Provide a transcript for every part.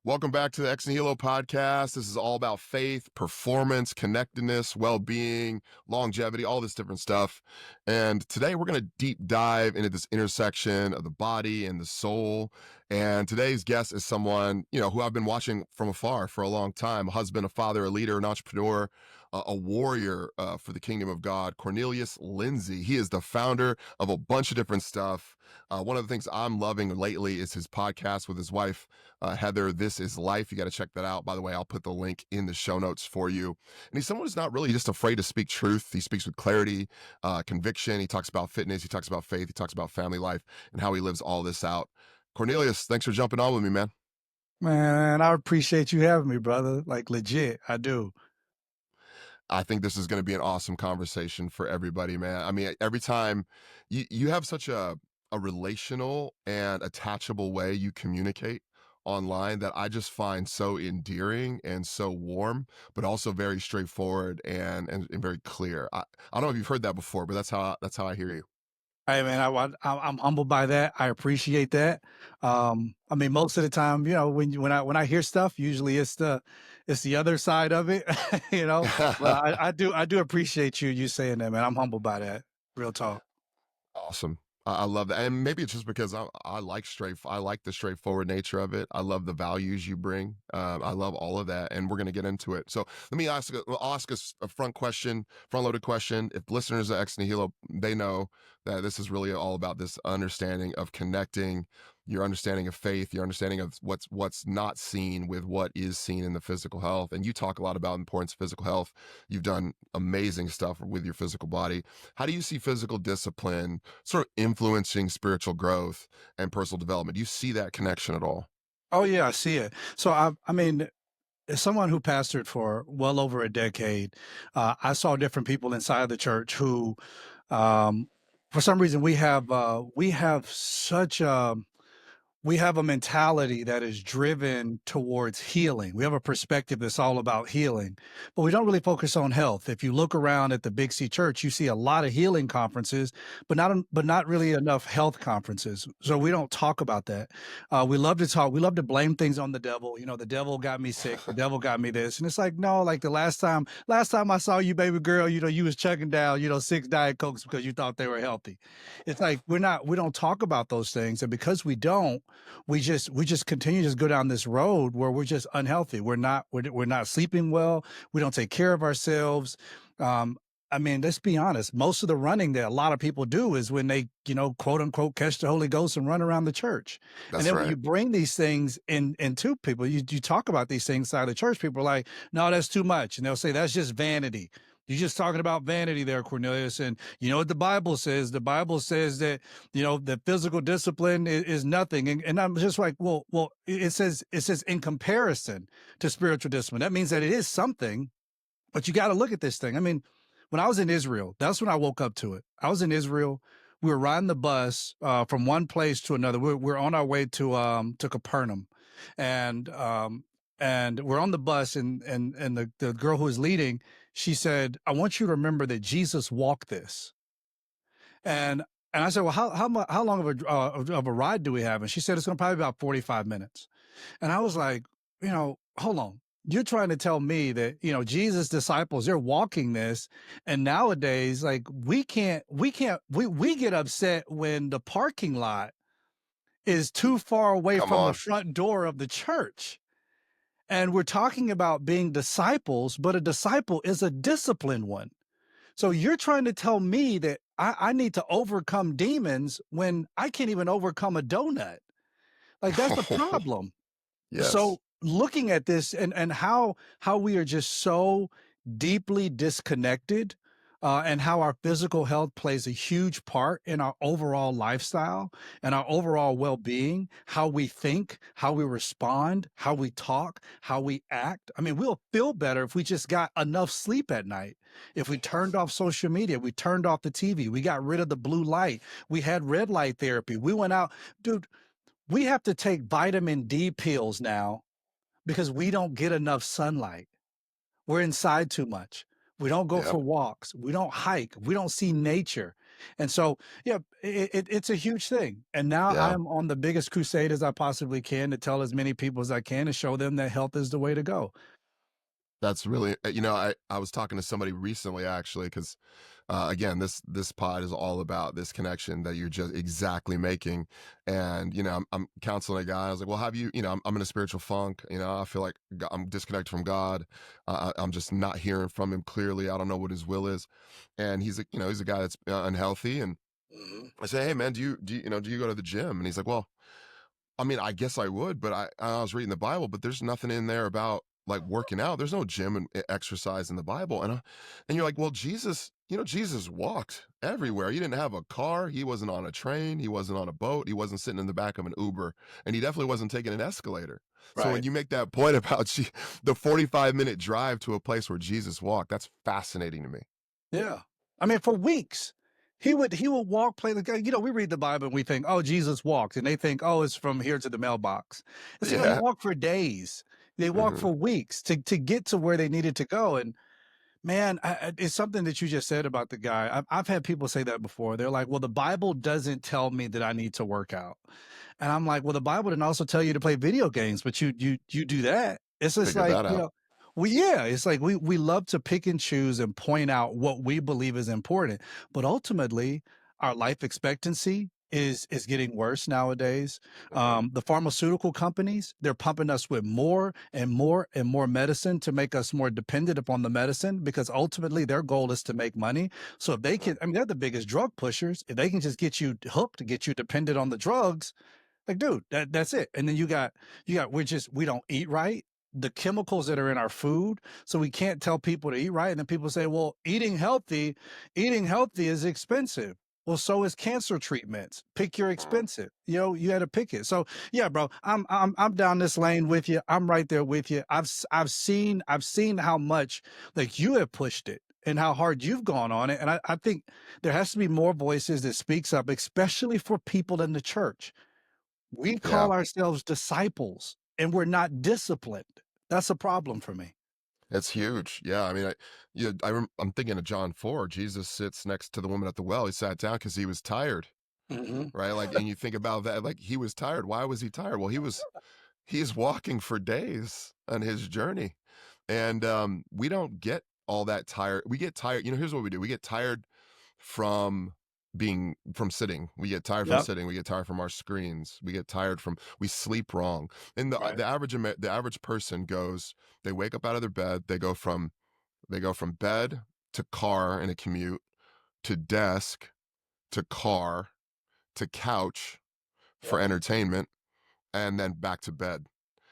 Welcome back to the Nihilo podcast. This is all about faith, performance, connectedness, well-being, longevity, all this different stuff. And today we're going to deep dive into this intersection of the body and the soul. And today's guest is someone, who I've been watching from afar for a long time, a husband, a father, a leader, an entrepreneur, a warrior for the kingdom of God, Cornelius Lindsey. He is the founder of a bunch of different stuff. One of the things I'm loving lately is his podcast with his wife, Heather. This is Life. You got to check that out. By the way, I'll put the link in the show notes for you. And he's someone who's not really just afraid to speak truth. He speaks with clarity, conviction. He talks about fitness. He talks about faith. He talks about family life and how he lives all this out. Cornelius, thanks for jumping on with me, man. Man, I appreciate you having me, brother. Like legit, I do. I think this is going to be an awesome conversation for everybody, man. I mean, every time you have such a relational and attachable way you communicate online that I just find so endearing and so warm, but also very straightforward and very clear. I don't know if you've heard that before, but that's how I hear you. Hey, man, I'm humbled by that. I appreciate that. I mean, most of the time, when I hear stuff, usually it's the other side of it, But I do appreciate you saying that, man. I'm humbled by that. Real talk. Awesome. I love that. And maybe it's just because I like I like the straightforward nature of it. I love the values you bring. I love all of that. And we're going to get into it. So let me I'll ask us a front loaded question. If listeners of Ex Nihilo, they know that this is really all about this understanding of connecting your understanding of faith, your understanding of what's not seen with what is seen in the physical health. And you talk a lot about importance of physical health. You've done amazing stuff with your physical body. How do you see physical discipline sort of influencing spiritual growth and personal development? Do you see that connection at all? Oh yeah, I see it. So I mean, as someone who pastored for well over a decade, I saw different people inside the church who, for some reason, we have a mentality that is driven towards healing. We have a perspective that's all about healing, but we don't really focus on health. If you look around at the Big C Church, you see a lot of healing conferences, but not really enough health conferences. So we don't talk about that. We love to talk. We love to blame things on the devil. The devil got me sick. The devil got me this, and it's like no. Like the last time I saw you, baby girl, you was chugging down, 6 Diet Cokes because you thought they were healthy. It's like we don't talk about those things, and because we don't, we just continue to just go down this road where we're just unhealthy. We're not sleeping well. We don't take care of ourselves. I mean, let's be honest. Most of the running that a lot of people do is when they, quote unquote, catch the Holy Ghost and run around the church. And That's then when right. you bring these things into people, you talk about these things inside the church. People are like, no, that's too much. And they'll say, that's just vanity. You're just talking about vanity there, Cornelius. And you know what the Bible says? The Bible says that, the physical discipline is nothing. And I'm just like, well, it says in comparison to spiritual discipline. That means that it is something, but you got to look at this thing. I mean, when I was in Israel, that's when I woke up to it. I was in Israel. We were riding the bus from one place to another. We're on our way to Capernaum, and we're on the bus, and the girl who was leading, she said, "I want you to remember that Jesus walked this." And I said, "Well, how long of a ride do we have?" And she said, "It's going to probably be about 45 minutes." And I was like, hold on. You're trying to tell me that, Jesus' disciples, they're walking this. And nowadays, like we get upset when the parking lot is too far away Come from the on. front door of the church. And we're talking about being disciples, but a disciple is a disciplined one. So you're trying to tell me that I need to overcome demons when I can't even overcome a donut. Like that's the problem. Yes. So looking at this and how we are just so deeply disconnected, and how our physical health plays a huge part in our overall lifestyle and our overall well-being, how we think, how we respond, how we talk, how we act. I mean, we'll feel better if we just got enough sleep at night. If we turned off social media, we turned off the TV, we got rid of the blue light, we had red light therapy, we went out. Dude, we have to take vitamin D pills now because we don't get enough sunlight. We're inside too much. We don't go Yep. for walks. We don't hike. We don't see nature. And so, yeah, it's a huge thing. And now Yeah. I'm on the biggest crusade as I possibly can to tell as many people as I can and show them that health is the way to go. That's really, I was talking to somebody recently actually, because again, this pod is all about this connection that you're just exactly making. And I'm counseling a guy. I was like, well, have you, I'm in a spiritual funk. I feel like I'm disconnected from God. I'm just not hearing from Him clearly. I don't know what His will is. And he's a guy that's unhealthy. And Mhm. I say, hey man, do you go to the gym? And he's like, well, I mean, I guess I would, but I was reading the Bible, but there's nothing in there about like working out. There's no gym and exercise in the Bible. And you're like, well, Jesus walked everywhere. He didn't have a car. He wasn't on a train. He wasn't on a boat. He wasn't sitting in the back of an Uber, and he definitely wasn't taking an escalator. So when Right. you make that point about the 45-minute drive to a place where Jesus walked, that's fascinating to me. Yeah. I mean, for weeks, he would walk, play the guy. We read the Bible and we think, oh, Jesus walked, and they think, oh, it's from here to the mailbox. It's he Yeah. walked for days. They walked Hmm. for weeks to get to where they needed to go. And man, it's something that you just said about the guy. I've had people say that before. They're like, well, the Bible doesn't tell me that I need to work out. And I'm like, well, the Bible didn't also tell you to play video games, but you do that. It's just Figure like, that out. yeah, it's like we love to pick and choose and point out what we believe is important. But ultimately, our life expectancy is getting worse nowadays. Hmm. The pharmaceutical companies, they're pumping us with more and more and more medicine to make us more dependent upon the medicine because ultimately their goal is to make money. So if they Hmm. can, I mean, they're the biggest drug pushers. If they can just get you hooked, get you dependent on the drugs, like, dude, that's it. And then you got we don't eat right. The chemicals that are in our food, so we can't tell people to eat right. And then people say, well, eating healthy is expensive. Well, so is cancer treatments. Pick your Hmm. expensive. You got to pick it. So yeah, bro, I'm down this lane with you. I'm right there with you. I've seen how much like you have pushed it and how hard you've gone on it. And I think there has to be more voices that speaks up, especially for people in the church. We Yeah. call ourselves disciples and we're not disciplined. That's a problem for me. It's huge. Yeah, I mean, I'm thinking of John 4. Jesus sits next to the woman at the well. He sat down because he was tired, Mhm. right? Like, and you think about that, like he was tired. Why was he tired? Well, he's walking for days on his journey, and we don't get all that tired. We get tired. Here's what we do: we get tired from from sitting. We get tired from Yep. sitting. We get tired from our screens. We get tired from we sleep wrong. And Right. the average person goes. They wake up out of their bed. They go from bed to car in a commute to desk to car to couch for Yep. entertainment and then back to bed.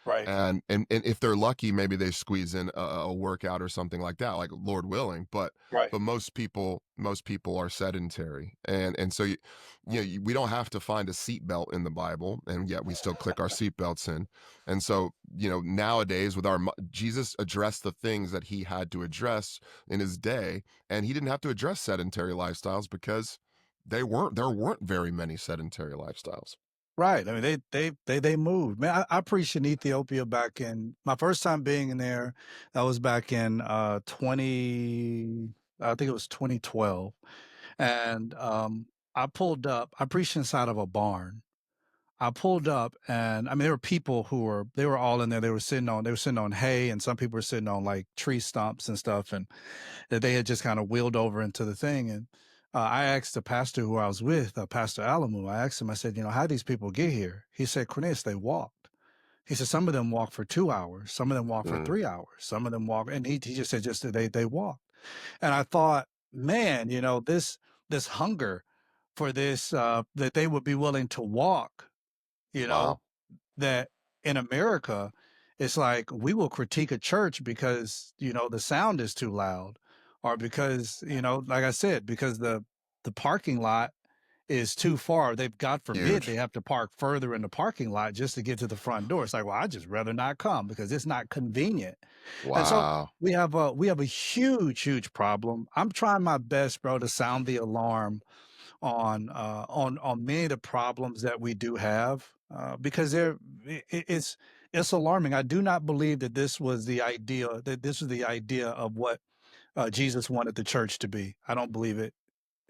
Right. And if they're lucky, maybe they squeeze in a workout or something like that, like Lord willing. Right. But most people are sedentary, and so we don't have to find a seatbelt in the Bible, and yet we still click our seatbelts in. And so nowadays with Jesus addressed the things that he had to address in his day, and he didn't have to address sedentary lifestyles because there weren't very many sedentary lifestyles. Right. I mean, they moved. Man, I preached in Ethiopia back in my first time being in there. That was back in 20, I think it was 2012. And I pulled up, I preached inside of a barn. I pulled up and I mean there were people they were all in there. They were sitting on hay and some people were sitting on like tree stumps and stuff and that they had just kind of wheeled over into the thing. And I asked the pastor who I was with, Pastor Alamu, I asked him, I said, how these people get here? He said, Cornelius, they walked. He said, some of them walk for 2 hours, some of them walk for Mm, 3 hours, some of them walk, and he just said, just they walked. And I thought, man, this hunger for this, that they would be willing to walk, you know, wow, that in America, it's like we will critique a church because, the sound is too loud or because, like I said, because the parking lot is too far. They've God forbid they huge. have to park further in the parking lot just to get to the front door. It's like, well, I'd just rather not come because it's not convenient. And so Wow. we have a huge, huge problem. I'm trying my best, bro, to sound the alarm on many of the problems that we do have because it's alarming. I do not believe that this was the idea of what Jesus wanted the church to be. I don't believe it.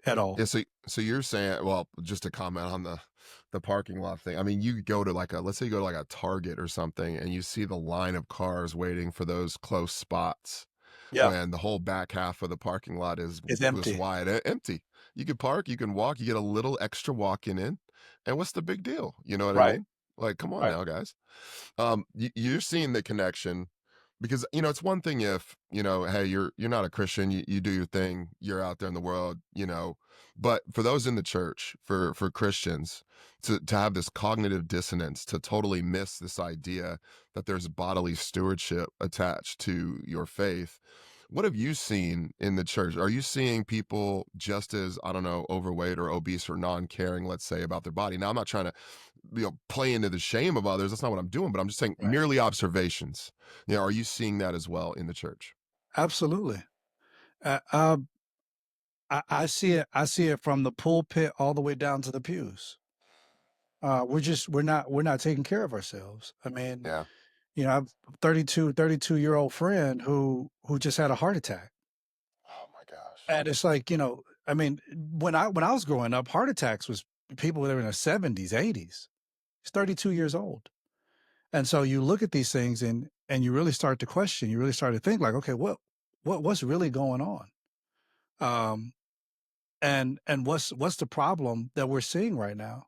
at all. Yeah, so you're saying, well, just to comment on the parking lot thing. I mean, you go to like a let's say you go to like a Target or something and you see the line of cars waiting for those close spots Yeah. when the whole back half of the parking lot is It's was empty. wide empty. You can park, you can walk, you get a little extra walking in, and what's the big deal? You know what I Right. mean? Like, come on Right. now, guys. You're seeing the connection because it's one thing if hey, you're not a Christian, you do your thing, you're out there in the world, but for those in the church, for Christians to have this cognitive dissonance, to totally miss this idea that there's bodily stewardship attached to your faith. What have you seen in the church? Are you seeing people just as, I don't know, overweight or obese or non-caring, let's say, about their body? Now, I'm not trying to play into the shame of others. That's not what I'm doing, but I'm just saying Right. merely observations. Are you seeing that as well in the church? Absolutely. Uh, uh, I see it. I see it from the pulpit all the way down to the pews. We're not taking care of ourselves. I mean, Yeah. I've 32-year-old friend who just had a heart attack. Oh my gosh. And it's like, I mean, when I was growing up, heart attacks was people that were in their 70s, 80s. He's 32 years old. And so you look at these things and you really start to question, you really start to think like, okay, what's really going on? Um, and what's the problem that we're seeing right now?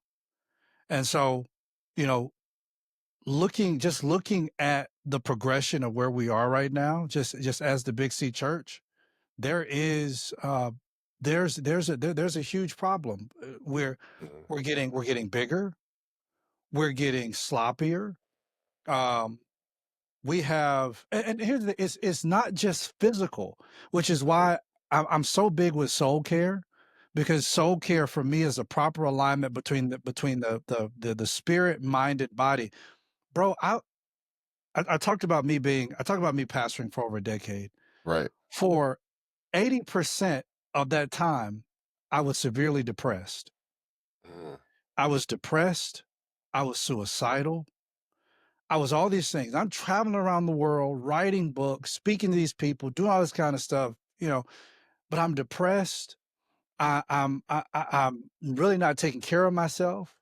And so, you know, looking at the progression of where we are right now, just as the Big C Church, there is there's a huge problem. Mhm. We're getting bigger, we're getting sloppier. Um, we have and here's the it's not just physical, which is Mhm. why I'm so big with soul care, because soul care for me is a proper alignment between the spirit, mind, and body. Bro, I talked about me pastoring for over a decade. Right. For 80% of that time, I was severely depressed. Mhm. I was depressed. I was suicidal. I was all these things. I'm traveling around the world, writing books, speaking to these people, doing all this kind of stuff, but I'm depressed. I'm really not taking care of myself.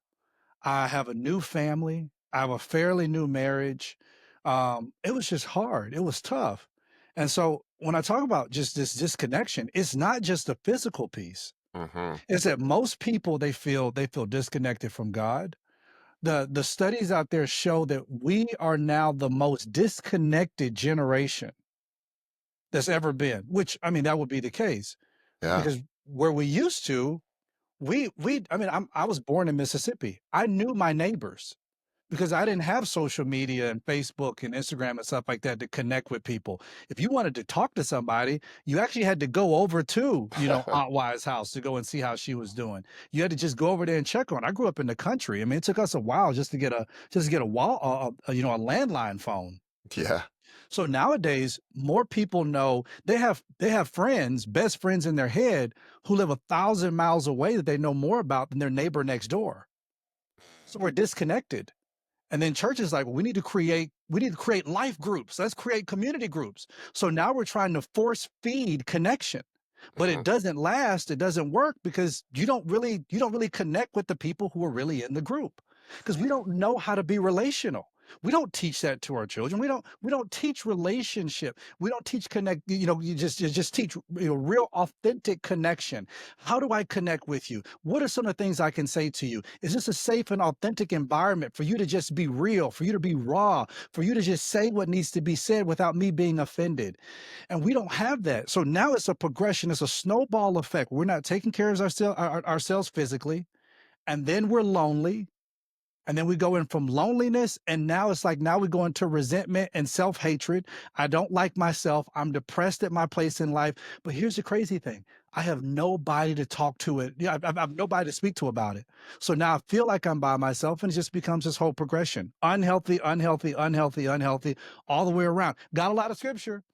I have a new family. I have a fairly new marriage. It was just hard. It was tough. And so when I talk about just this disconnection, it's not just a physical piece. Mhm. It's that most people they feel disconnected from God. The studies out there show that we are now the most disconnected generation that's ever been, which I mean that would be the case Yeah. because where we used to we I mean I was born in Mississippi. I knew my neighbors because I didn't have social media and Facebook and Instagram and stuff like that to connect with people. If you wanted to talk to somebody, you actually had to go over to, Aunt Y's house to go and see how she was doing. You had to just go over there and check on. I grew up in the country. I mean, it took us a while just to get a wall, a landline phone. Yeah. So nowadays, more people know they have friends, best friends in their head who live 1,000 miles away that they know more about than their neighbor next door. So we're disconnected. And then church is like, well, we need to create life groups. Let's create community groups. So now we're trying to force feed connection. But it Mhm. doesn't last, it doesn't work because you don't really connect with the people who are really in the group. Because we don't know how to be relational. We don't teach that to our children. We don't teach relationship. We don't teach connect, you just teach real authentic connection. How do I connect with you? What are some of the things I can say to you? Is this a safe and authentic environment for you to just be real, for you to be raw, for you to just say what needs to be said without me being offended? And we don't have that. So now it's a progression, it's a snowball effect. We're not taking care of ourselves physically, and then we're lonely. And then we go in from loneliness, and now it's like now we go into resentment and self hatred. I don't like myself. I'm depressed at my place in life. But here's the crazy thing: I have nobody to talk to it. Yeah, I've nobody to speak to about it. So now I feel like I'm by myself, and it just becomes this whole progression: unhealthy, unhealthy, unhealthy, unhealthy, all the way around. Got a lot of scripture.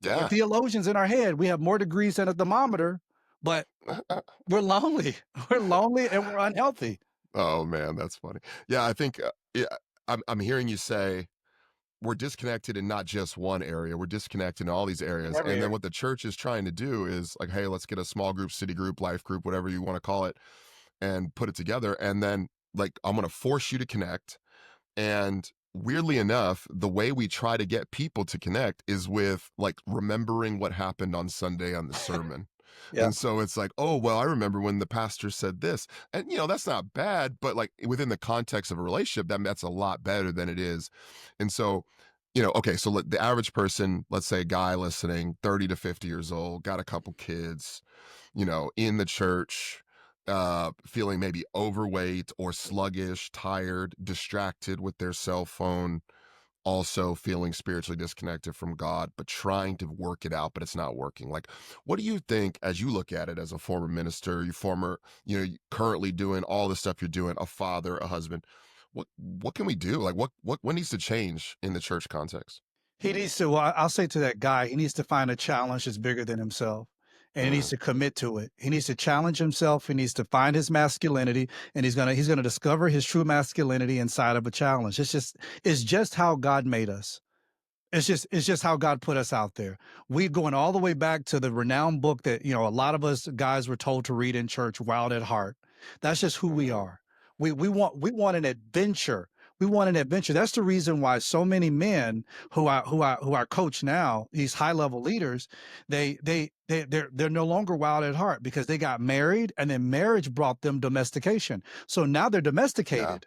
We're Yeah. theologians in our head. We have more degrees than a thermometer, but we're lonely. We're lonely and we're unhealthy. Oh man, that's funny. Yeah, I think yeah, I'm hearing you say we're disconnected in not just one area, we're disconnected in all these in areas. every And then area. what the church is trying to do is like, hey, let's get a small group, city group, life group, whatever you want to call it, and put it together. And then like, I'm going to force you to connect. And weirdly enough, the way we try to get people to connect is with like remembering what happened on Sunday on the sermon. Yeah. And so it's like, oh, well, I remember when the pastor said this. And, that's not bad, but like within the context of a relationship, that's a lot better than it is. And so, okay, so the average person, let's say a guy listening, 30 to 50 years old, got a couple kids, in the church, feeling maybe overweight or sluggish, tired, distracted with their cell phone, also feeling spiritually disconnected from God, but trying to work it out, but it's not working. Like, what do you think as you look at it as a former minister, you currently doing all the stuff you're doing, a father, a husband? What can we do? Like, what needs to change in the church context? He needs to, well, I'll say to that guy, he needs to find a challenge that's bigger than himself. And he needs Mm, to commit to it. He needs to challenge himself. He needs to find his masculinity, and he's gonna discover his true masculinity inside of a challenge. It's just how God made us. It's just how God put us out there. We're going all the way back to the renowned book that, a lot of us guys were told to read in church, Wild at Heart. That's just who we mm, are. We want an adventure. We want an adventure. That's the reason why so many men who I coach now, these high level leaders, they're no longer wild at heart because they got married, and then marriage brought them domestication. So now they're yeah, domesticated.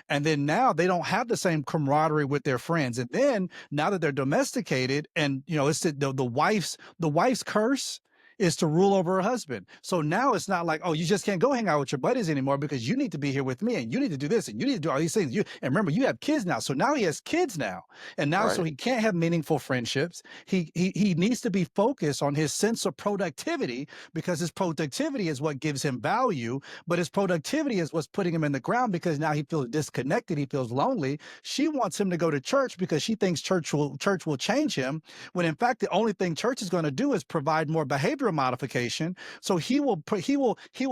And then now they don't have the same camaraderie with their friends. And then now that they're domesticated, and it's the wife's curse is to rule over her husband. So now it's not like, oh, you just can't go hang out with your buddies anymore because you need to be here with me, and you need to do this, and you need to do all these things. And remember, you have kids now. So now he has kids now. And now so right. he can't have meaningful friendships. He needs to be focused on his sense of productivity, because his productivity is what gives him value, but his productivity is what's putting him in the ground, because now he feels disconnected. He feels lonely. She wants him to go to church because she thinks church will change him, when in fact the only thing church is going to do is provide more behavioral modification. So he will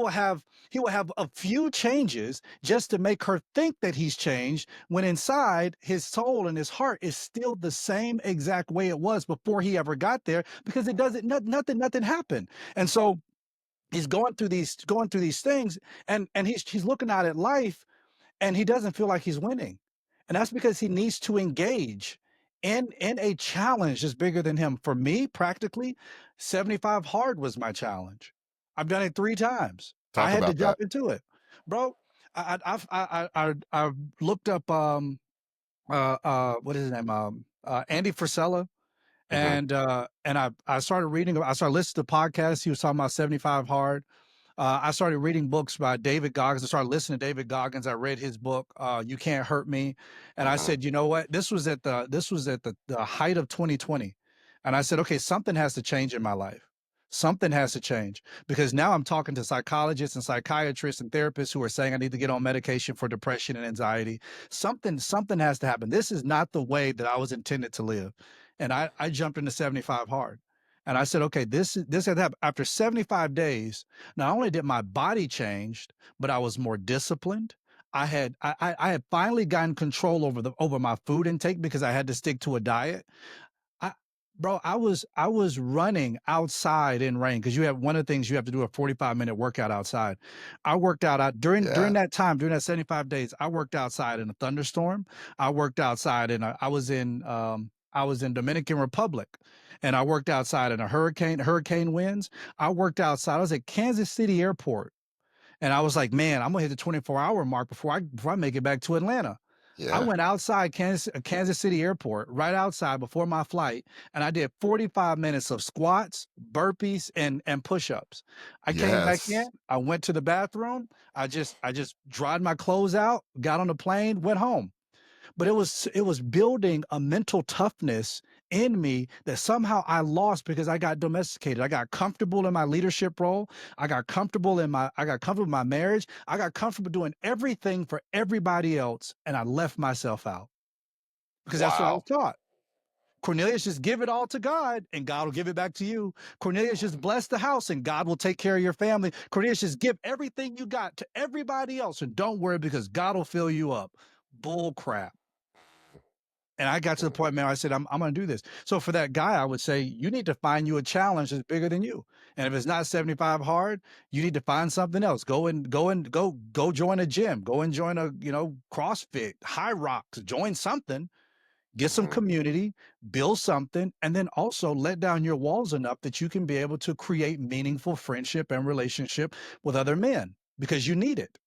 have a few changes just to make her think that he's changed, when inside his soul and his heart is still the same exact way it was before he ever got there, because it doesn't nothing happened. And so he's going through these things, and he's looking out at life, and he doesn't feel like he's winning. And that's because he needs to engage in a challenge that's bigger than him. For me, practically, 75 hard was my challenge. I've done it 3 times. I Talk had to about that. jump into it, bro. I looked up what is his name, Andy Frisella, Hmm. and I started reading. I started listening to podcasts. He was talking about 75 hard. I started reading books by David Goggins. I started listening to David Goggins. I read his book, "You Can't Hurt Me," and I Hmm. said, you know what? This was at the height of 2020, and I said, okay, something has to change in my life. Something has to change, because now I'm talking to psychologists and psychiatrists and therapists who are saying I need to get on medication for depression and anxiety. Something has to happen. This is not the way that I was intended to live, and I jumped into 75 hard. And I said, okay, this had happened. After 75 days, not only did my body change, but I was more disciplined. I had finally gotten control over my food intake, because I had to stick to a diet. I Bro, I was running outside in rain, because you have one of the things, you have to do a 45-minute workout outside. I worked out during Yeah. that time, during that 75 days, I worked outside in a thunderstorm. I worked outside I was in Dominican Republic, and I worked outside in a hurricane winds. I worked outside. I was at Kansas City Airport, and I was like, man, I'm gonna hit the 24-hour mark before I make it back to Atlanta. I Yeah. went outside Kansas City Airport, right outside before my flight, and I did 45 minutes of squats, burpees, and push-ups. I came back in, Yes. I went to the bathroom, I just dried my clothes out, got on the plane, went home. But it was building a mental toughness in me that somehow I lost, because I got domesticated. I got comfortable in my leadership role. I got comfortable in my marriage. I got comfortable doing everything for everybody else, and I left myself out, because that's what I was Wow. taught. Cornelius, just give it all to God, and God will give it back to you. Cornelius, just bless the house, and God will take care of your family. Cornelius, just give everything you got to everybody else, and don't worry, because God will fill you up. Bull crap. And I got to the Mm. point, man, I said, I'm going to do this. So for that guy, I would say, you need to find you a challenge that's bigger than you. And if it's not 75 hard, you need to find something else. Go join a gym, go and join a, CrossFit, High Rocks, join something, get some Mhm. community, build something, and then also let down your walls enough that you can be able to create meaningful friendship and relationship with other men because you need it.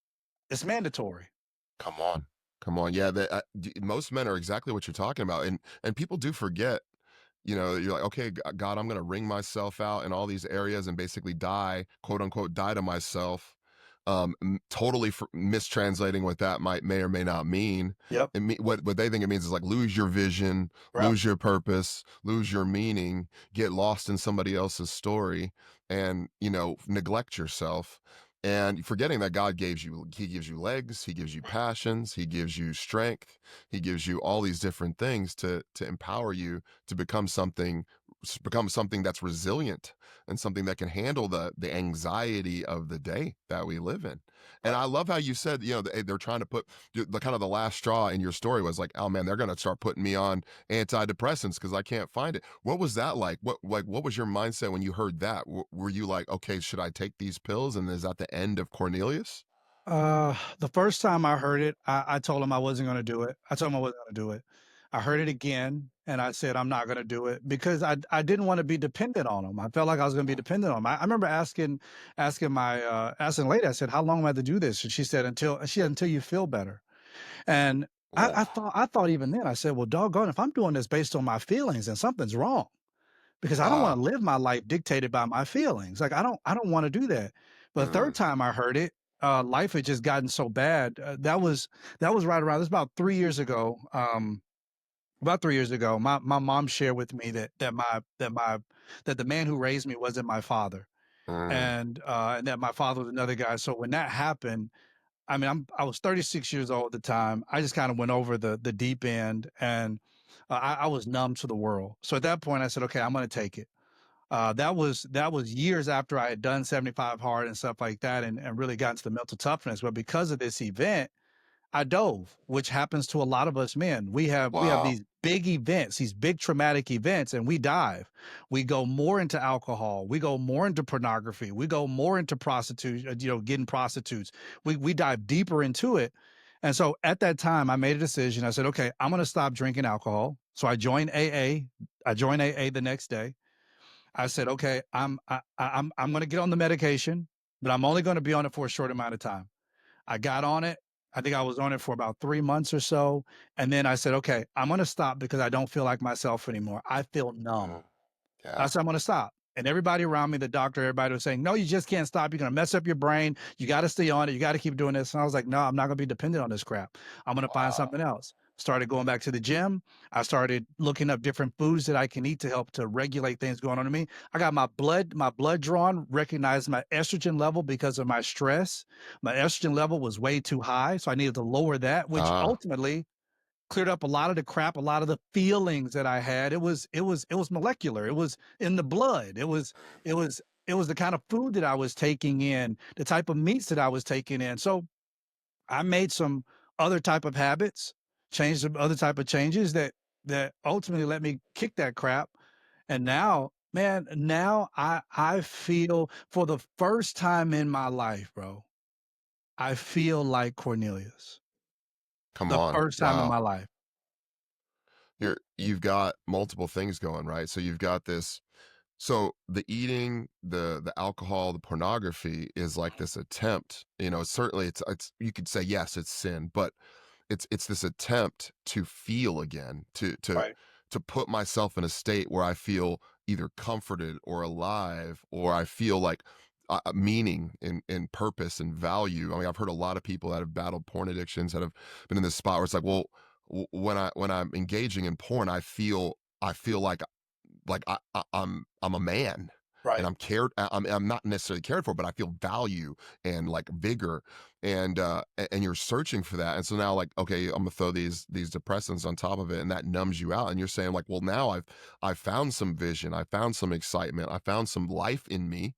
It's mandatory. Come on. Come on. Yeah, most men are exactly what you're talking about, and people do forget. You're like, okay, God, I'm going to wring myself out in all these areas and basically die, quote unquote, die to myself. Totally mistranslating what that may or may not mean. Yep. What they think it means is like lose your vision, Right. lose your purpose, lose your meaning, get lost in somebody else's story, and neglect yourself. And forgetting that He gives you legs, He gives you passions, He gives you strength, He gives you all these different things to empower you to become something that's resilient and something that can handle the anxiety of the day that we live in. And Right. I love how you said, they're trying to put the kind of the last straw in your story was like, oh man, they're going to start putting me on antidepressants because I can't find it. What was that like? What was your mindset when you heard that? Were you like, okay, should I take these pills? And is that the end of Cornelius? The first time I heard it, I told him I wasn't going to do it. I told him I wasn't going to do it. I heard it again, and I said I'm not going to do it because I didn't want to be dependent on him. I felt like I was going to be dependent on him. I remember asking the lady. I said, "How long am I to do this?" And she said, "Until you feel better." And Oh, I thought even then I said, "Well, doggone, if I'm doing this based on my feelings, then something's wrong." Because I don't ah, wanna live my life dictated by my feelings, like, I don't wanna do that. But the mm, 3rd time I heard it, life had just gotten so bad, that was right around this about 3 years ago, about 3 years ago, my mom shared with me that the man who raised me wasn't my father, mm, and that my father was another guy. So when that happened, I mean, I was 36 years old at the time. I just kinda went over the deep end, and, I was numb to the world. So at that point, I said, "Okay, I'm gonna take it." That was years after I had done 75 hard and stuff like that, and really got into the mental toughness. But because of this event, I dove, which happens to a lot of us men. We have wow. these big events, these big traumatic events, and we dive. We go more into alcohol. We go more into pornography. We go more into prostitution. Getting prostitutes. We dive deeper into it. And so at that time, I made a decision. I said, okay, I'm going to stop drinking alcohol. So I joined AA. I joined AA the next day. I said, okay, I'm going to get on the medication, but I'm only going to be on it for a short amount of time. I got on it. I think I was on it for about 3 months or so. And then I said, okay, I'm going to stop because I don't feel like myself anymore. I feel numb. Mm, I yeah. said, I'm going to stop. And everybody around me, the doctor, everybody was saying, no, you just can't stop. You're going to mess up your brain. You got to stay on it. You got to keep doing this. And I was like, no, I'm not going to be dependent on this crap. I'm going to find Wow. something else. Started going back to the gym. I started looking up different foods that I can eat to help to regulate things going on in me. I got my blood drawn, recognized my estrogen level because of my stress. My estrogen level was way too high. So I needed to lower that, which Ah, ultimately cleared up a lot of the crap, a lot of the feelings that I had. It was molecular. It was in the blood. It was the kind of food that I was taking in, the type of meats that I was taking in. So I made some other type of habits, changed some other type of changes that ultimately let me kick that crap. And now, man, now I feel for the first time in my life, bro, I feel like Cornelius. come The on. first time in Wow. my life. You've got multiple things going, right? So you've got this. So the eating, the alcohol, the pornography is like this attempt. Certainly it's you could say yes, it's sin, but it's this attempt to feel again, Right. to put myself in a state where I feel either comforted or alive, or I feel like meaning and purpose and value. I mean, I've heard a lot of people that have battled porn addictions that have been in this spot where it's like, well, when I'm engaging in porn, I feel like I'm a man and Right. I'm cared I'm not necessarily cared for, but I feel value and like vigor, and you're searching for that. And so now like, okay, I'm gonna throw these depressants on top of it, and that numbs you out. And you're saying like, well, now I've found some vision, I found some excitement, I found some life in me,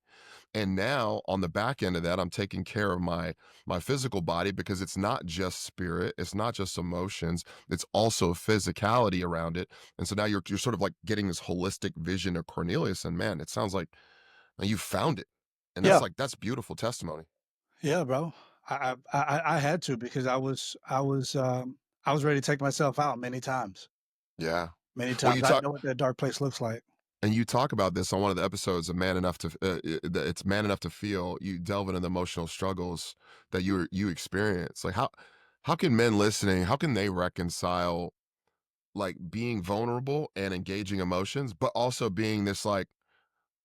And now on the back end of that, I'm taking care of my physical body because it's not just spirit, it's not just emotions, it's also physicality around it. And so now you're sort of like getting this holistic vision of Cornelius. And man, it sounds like you found it. And Yeah. that's beautiful testimony. Yeah, bro. I had to because I was ready to take myself out many times. Yeah. Many Well, times. I know what that dark place looks like. you talk about this on one of the episodes of Man Enough to it's Man Enough to Feel. You delve into the emotional struggles that you experience. Like how can men listening, how can they reconcile like being vulnerable and engaging emotions, but also being this like,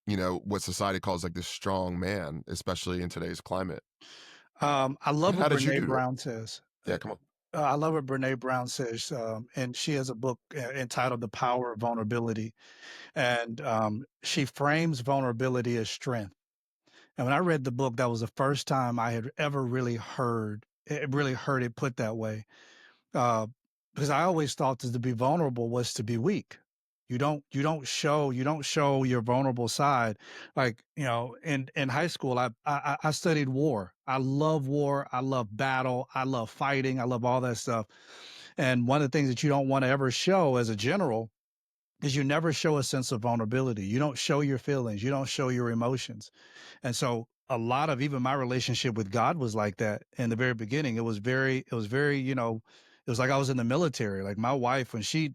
what society calls like this strong man, especially in today's climate. I love what How did you Brene do that? Brown says. Yeah, come on. I love what Brene Brown says, and she has a book entitled "The Power of Vulnerability," and she frames vulnerability as strength. And when I read the book, that was the first time I had ever really heard it put that way. Uh, because I always thought that to be vulnerable was to be weak. You don't show your vulnerable side. Like, in high school, I studied war. I love war. I love battle. I love fighting. I love all that stuff. And one of the things that you don't want to ever show as a general is you never show a sense of vulnerability. You don't show your feelings. You don't show your emotions. And so a lot of even my relationship with God was like that in the very beginning. It was very, it was like I was in the military. Like my wife, when she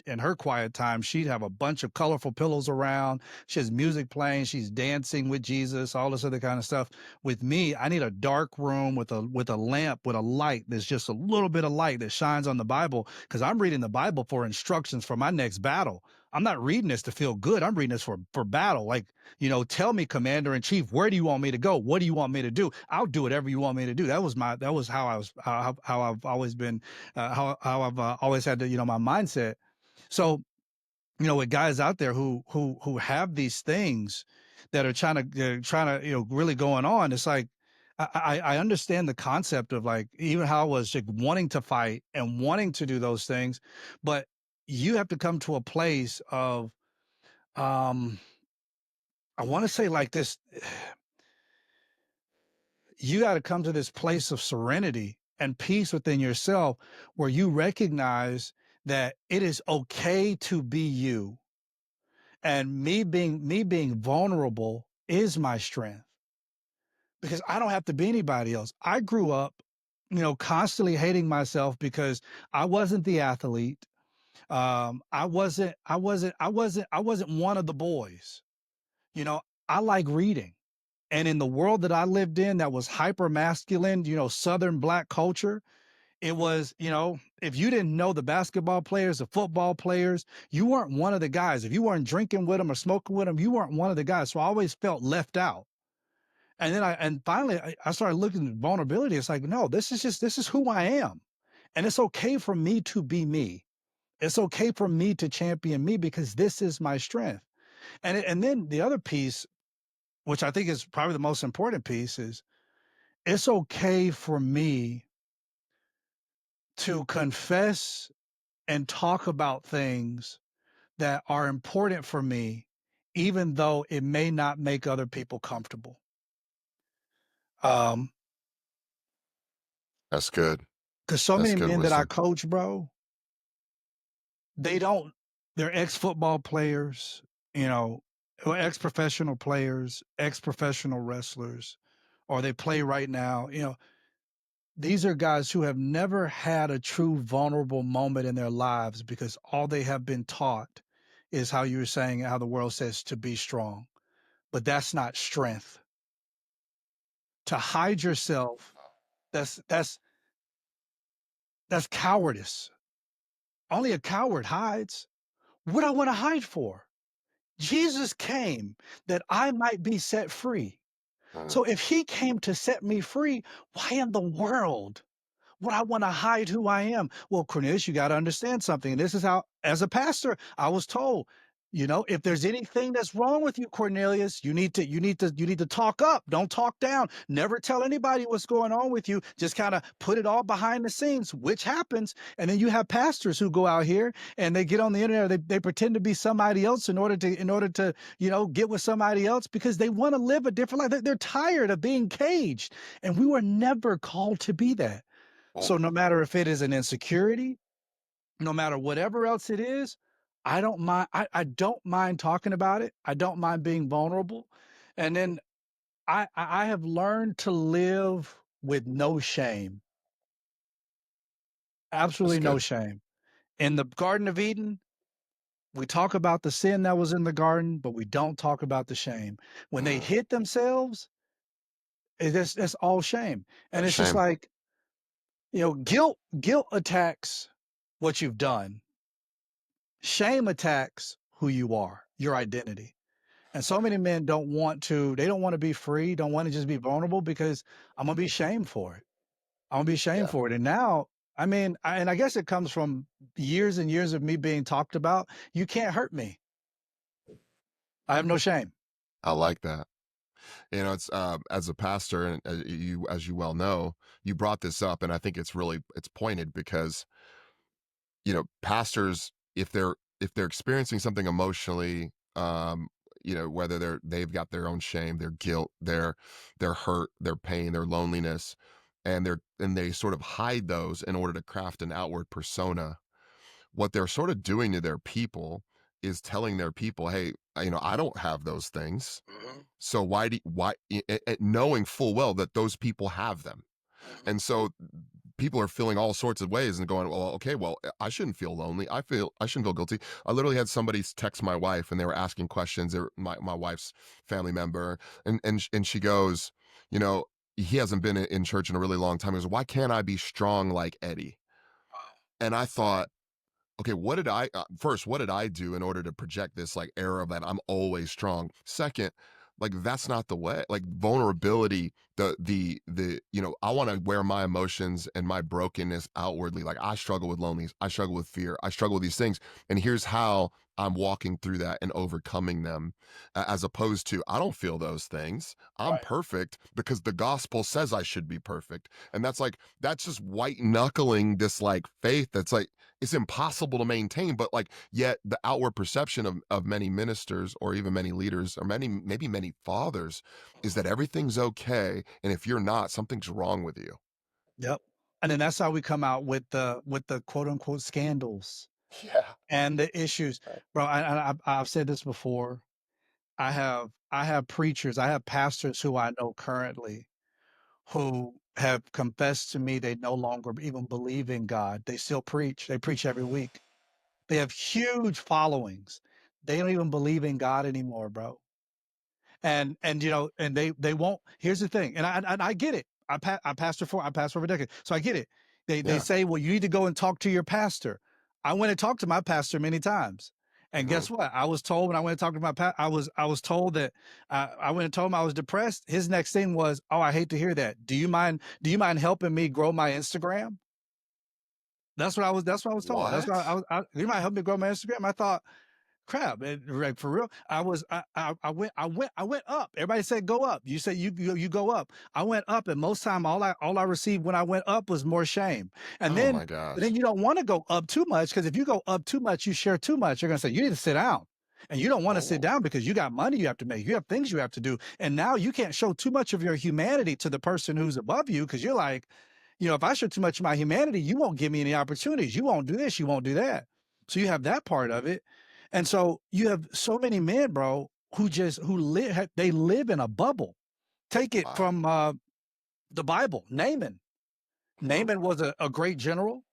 in her quiet time, she'd have a bunch of colorful pillows around. She has music playing, she's dancing with Jesus, all this other kind of stuff. With me, I need a dark room with a lamp, with a light. There's just a little bit of light that shines on the Bible because I'm reading the Bible for instructions for my next battle. I'm not reading this to feel good. I'm reading this for battle. Like, tell me, commander in chief, where do you want me to go? What do you want me to do? I'll do whatever you want me to do. That was how I was, how I've always been, how I've always had to, my mindset. So, with guys out there who have these things that are trying to, really going on, it's like, I understand the concept of like, even how I was like wanting to fight and wanting to do those things, but you have to come to a place of, um, I want to say like this, you got to come to this place of serenity and peace within yourself where you recognize that it is okay to be you. And me being vulnerable is my strength because I don't have to be anybody else. I grew up, constantly hating myself because I wasn't the athlete. I wasn't one of the boys. You know, I like reading. And in the world that I lived in that was hyper masculine, Southern black culture, it was, if you didn't know the basketball players, the football players, you weren't one of the guys. If you weren't drinking with them or smoking with them, you weren't one of the guys. So I always felt left out. And finally I started looking at vulnerability. It's like, no, this is who I am. And it's okay for me to be me. It's okay for me to champion me because this is my strength. And then the other piece, which I think is probably the most important piece, is it's okay for me to confess and talk about things that are important for me, even though it may not make other people comfortable. Um, That's good. because so That's many good men that I wisdom. coach, bro, they don't, they're ex-football players, you know, or ex-professional players, ex-professional wrestlers, or they play right now. These are guys who have never had a true vulnerable moment in their lives because all they have been taught is how you were saying, how the world says to be strong. But that's not strength. To hide yourself, that's that's that's cowardice. Only a coward hides. What I want to hide for? Jesus came that I might be set free. Mm. So if he came to set me free, why in the world would I want to hide who I am? Well, Cornelius, you got to understand something. And this is how, as a pastor, I was told, If there's anything that's wrong with you, Cornelius, you need to talk up. Don't talk down. Never tell anybody what's going on with you. Just kind of put it all behind the scenes, which happens. And then you have pastors who go out here and they get on the internet. They pretend to be somebody else in order to get with somebody else because they want to live a different life. They're tired of being caged, and we were never called to be that. Oh, So no matter if it is an insecurity, no matter whatever else it is, I don't mind. I don't mind talking about it. I don't mind being vulnerable. And then I have learned to live with no shame, that's absolutely no good. shame. In the Garden of Eden, we talk about the sin that was in the garden, but we don't talk about the shame. When they Mm, hit themselves, that's all shame. And that's it's just shame. like, guilt attacks what you've done. Shame attacks who you are, your identity. And so many men they don't want to be free, don't want to just be vulnerable because I'm going to be shamed for it. I'm going to be shamed Yeah, for it. And now, I mean, and I guess it comes from years and years of me being talked about. You can't hurt me. I have no shame. I like that. It's as a pastor, and as you well know, you brought this up, and I think it's pointed because pastors, if they're experiencing something emotionally, whether they've got their own shame, their guilt, their hurt, their pain, their loneliness, and they sort of hide those in order to craft an outward persona. What they're sort of doing to their people is telling their people, hey, I don't have those things. So knowing full well that those people have them. And so people are feeling all sorts of ways and going, well, okay, well, I shouldn't feel lonely. I shouldn't feel guilty. I literally had somebody text my wife and they were asking questions. They're my wife's family member. And she goes, you know, he hasn't been in church in a really long time. He goes, why can't I be strong like Eddie? And I thought, okay, what did I do in order to project this like era that I'm always strong? Second, like that's not the way. Like vulnerability, I want to wear my emotions and my brokenness outwardly. Like I struggle with loneliness, I struggle with fear, I struggle with these things. And here's how I'm walking through that and overcoming them, as opposed to I don't feel those things. I'm Right. perfect because the gospel says I should be perfect. And that's just white knuckling this like faith that's like it's impossible to maintain, but like yet the outward perception of many ministers or even many leaders or maybe many fathers is that everything's okay, and if you're not, something's wrong with you. Yep. And then that's how we come out with the quote unquote scandals Yeah. and the issues. Right. Bro, I've said this before. I have preachers, I have pastors who I know currently who have confessed to me they no longer even believe in God. They still preach. They preach every week. They have huge followings. They don't even believe in God anymore, bro. And they won't. Here's the thing, and I get it. I pastored for a decade, so I get it. They Yeah. say, well, you need to go and talk to your pastor. I went and talked to my pastor many times, and Hmm. guess what? I was told when I went and talked to my pastor, I was told that I went and told him I was depressed. His next thing was, oh, I hate to hear that. Do you mind helping me grow my Instagram? That's what I was told. That's what What? you might help me grow my Instagram. I thought, crap, like for real. I went up. Everybody said go up. You said you go up. I went up, and most time all I received when I went up was more shame. And Oh then my but then gosh. you don't want to go up too much, because if you go up too much, you share too much. You're gonna say you need to sit down. And you don't want to sit Oh. down because you got money you have to make. You have things you have to do. And now you can't show too much of your humanity to the person who's above you, because you're like, if I show too much of my humanity, you won't give me any opportunities. You won't do this, you won't do that. So you have that part of it. And so you have so many men, bro, they live in a bubble. Take it Wow. from the Bible. Naaman. Hmm. Naaman was a great general.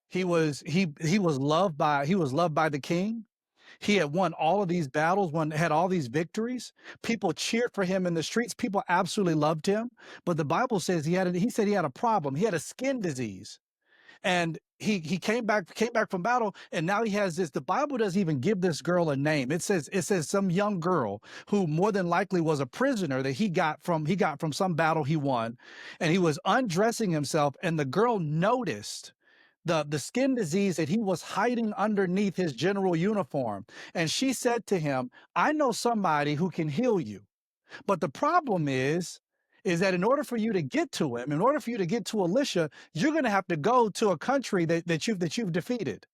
He was loved by the king. He had won all of these battles, had all these victories. People cheered for him in the streets. People absolutely loved him. But the Bible says he said he had a problem. He had a skin disease. And he came back from battle, and now he has this. The Bible doesn't even give this girl a name. It says some young girl who more than likely was a prisoner that he got from some battle he won, and he was undressing himself, and the girl noticed the skin disease that he was hiding underneath his general uniform. And she said to him, I know somebody who can heal you. But the problem is that in order for you to get to him, in order for you to get to Alicia, you're going to have to go to a country that you've defeated.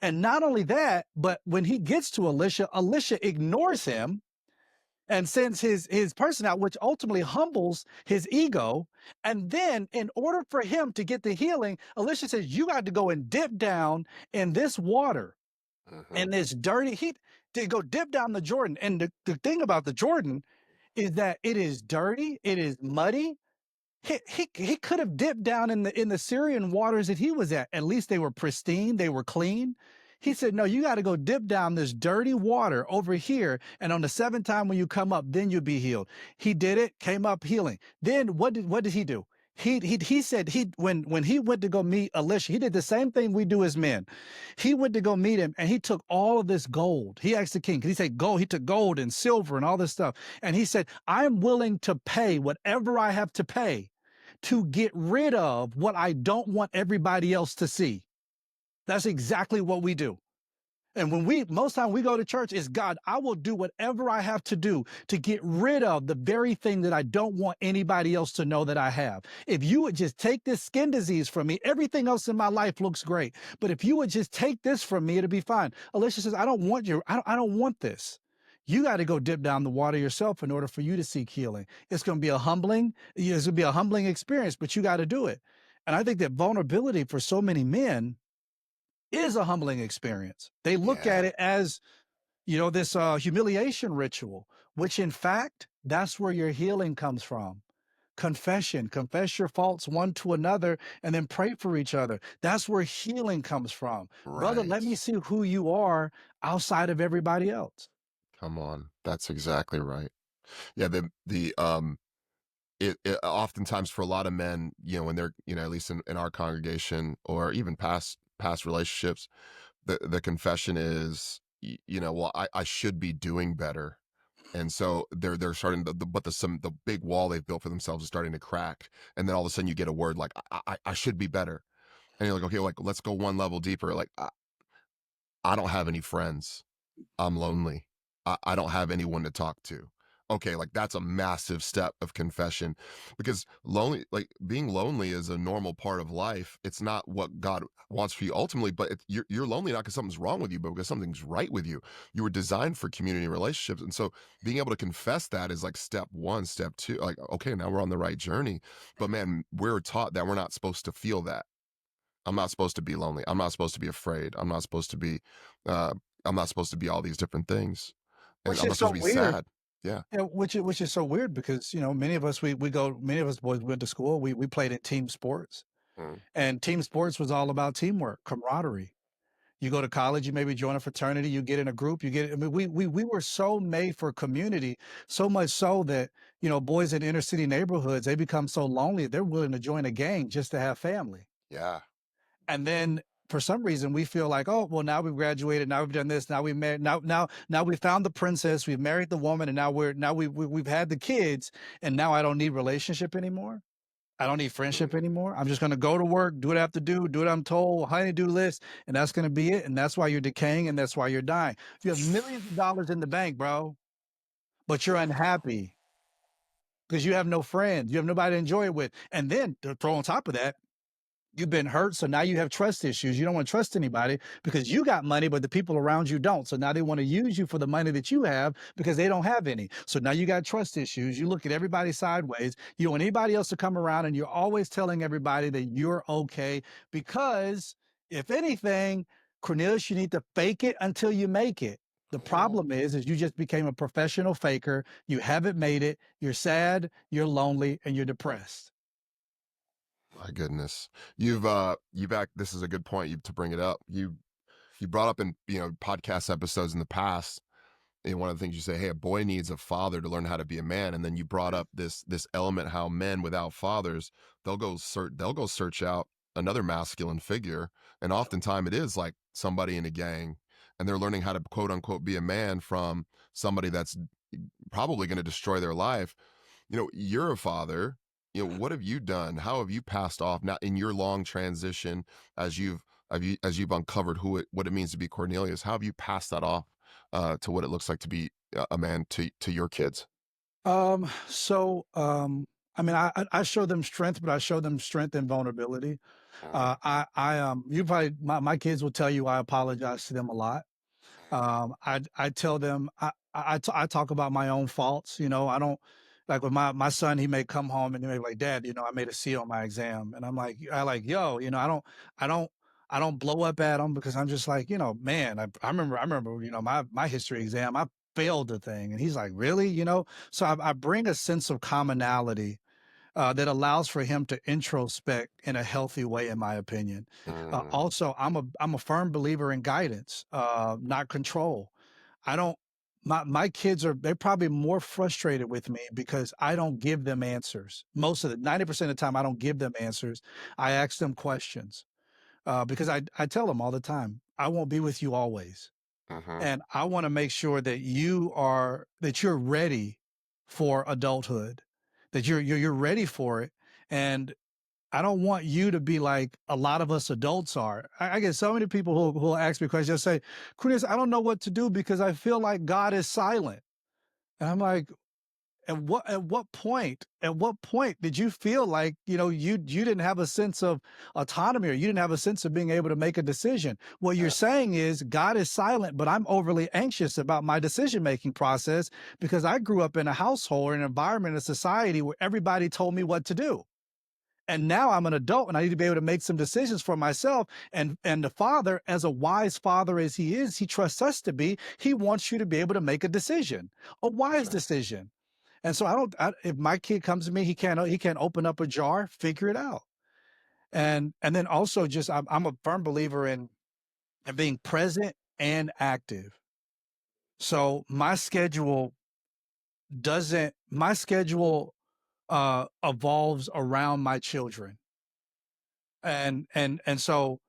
And not only that, but when he gets to Alicia, Alicia ignores him and sends his person out, which ultimately humbles his ego. And then, in order for him to get the healing, Alicia says, "You got to go and dip down in this water, Mhm. in this dirty heat, to go dip down the Jordan." And the thing about the Jordan is that it is dirty, it is muddy, he could have dipped down in the Syrian waters that he was at. At least they were pristine, they were clean. He said, "No, you got to go dip down this dirty water over here, and on the seventh time when you come up, then you'll be healed." He did it, came up healing. Then what did he do? He said when he went to go meet Alicia, he did the same thing we do as men. He went to go meet him, and he took all of this gold. He asked the king, because he said gold. He took gold and silver and all this stuff, and he said, "I'm willing to pay whatever I have to pay to get rid of what I don't want everybody else to see." That's exactly what we do. And most time we go to church, is God, I will do whatever I have to do to get rid of the very thing that I don't want anybody else to know that I have. If you would just take this skin disease from me, everything else in my life looks great. But if you would just take this from me, it'll be fine. Alicia says, I don't want you. I don't want this. You got to go dip down the water yourself in order for you to seek healing. It's going to be a humbling experience, but you got to do it. And I think that vulnerability for so many men is a humbling experience. They look Yeah. at it as, this humiliation ritual, which in fact, that's where your healing comes from. Confession, confess your faults one to another, and then pray for each other. That's where healing comes from. Brother, let Right. me see who you are outside of everybody else. Come on. That's exactly right. Yeah, it oftentimes for a lot of men, when they're, at least in our congregation or even past relationships, the confession is, well, I should be doing better. And so they're starting the big wall they've built for themselves is starting to crack. And then all of a sudden you get a word like, I should be better. And you're like, okay, like let's go one level deeper. Like, I don't have any friends. I'm lonely. I don't have anyone to talk to. Okay, like that's a massive step of confession, because being lonely is a normal part of life. It's not what God wants for you ultimately, but you're lonely not because something's wrong with you, but because something's right with you. You were designed for community and relationships. And so being able to confess that is like step one, step two, like, okay, now we're on the right journey. But man, we're taught that we're not supposed to feel that. I'm not supposed to be lonely. I'm not supposed to be afraid. Uh, I'm not supposed to be all these different things. And Which I'm not is supposed so to be weird. sad. Yeah. Yeah, which is so weird because many of us boys went to school. We played in team sports, Mm. and team sports was all about teamwork, camaraderie. You go to college, you maybe join a fraternity, you get in a group, I mean, we were so made for community, so much so that, boys in inner city neighborhoods, they become so lonely, they're willing to join a gang just to have family. Yeah. And then for some reason we feel like, oh, well, now we've graduated, now we've done this, now we married, now we found the princess, we've married the woman, and now we've had the kids, and now I don't need relationship anymore. I don't need Mm. friendship anymore. I'm just going to go to work, do what I have to do what I'm told, honey-do list, and that's going to be it. And that's why you're decaying, and that's why you're dying. You have millions of dollars in the bank, bro, but you're unhappy because you have no friends. You have nobody to enjoy it with. And then to throw on top of that, you've been hurt, so now you have trust issues. You don't want to trust anybody because you got money, but the people around you don't. So now they want to use you for the money that you have because they don't have any. So now you got trust issues. You look at everybody sideways. You don't want anybody else to come around, and you're always telling everybody that you're okay because, if anything, Cornelius, you need to fake it until you make it. The Oh, problem is you just became a professional faker. You haven't made it. You're sad, you're lonely, and you're depressed. my goodness. You've this is a good point to bring it up. You brought up in, podcast episodes in the past, and one of the things you say, hey, a boy needs a father to learn how to be a man. And then you brought up this element, how men without fathers, they'll go search out another masculine figure. And oftentimes it is like somebody in a gang, and they're learning how to quote unquote be a man from somebody that's probably going to destroy their life. You're a father. what have you done? How have you passed off now in your long transition as you've uncovered what it means to be Cornelius? How have you passed that off to what it looks like to be a man to your kids? So, I mean, I show them strength, but I show them strength and vulnerability. Mhm, You probably, my kids will tell you I apologize to them a lot. I tell them I talk about my own faults. You know, I don't like with my son. He may come home and he may be like, "Dad, you know, I made a C on my exam," and I'm like, yo, you know, I don't. I don't blow up at them because I'm just like, you know, man, I remember, you know, my history exam, I failed the thing. And he's like, really? You know? So I bring a sense of commonality that allows for him to introspect in a healthy way, in my opinion. mm, Also, I'm a firm believer in guidance, not control. I don't. My kids are they're probably more frustrated with me because I don't give them answers. Most of the 90% of the time, I don't give them answers. I ask them questions because I tell them all the time, I won't be with you always, mhm, and I want to make sure that you're ready for adulthood, that you're ready for it, and I don't want you to be like a lot of us adults are. I get so many people who'll ask me questions. They'll say, "Chris, I don't know what to do because I feel like God is silent." And I'm like, at what point did you feel like, you know, you didn't have a sense of autonomy, or you didn't have a sense of being able to make a decision? What you're yeah, saying is God is silent, but I'm overly anxious about my decision making process because I grew up in a household or an environment, a society where everybody told me what to do. And now I'm an adult and I need to be able to make some decisions for myself. And the father, as a wise father as he is, he trusts us to be. He wants you to be able to make a decision, a that's wise right. decision. And so if my kid comes to me, he can't open up a jar, figure it out. And then also just I'm a firm believer in being present and active. So my schedule evolves around my children. And so,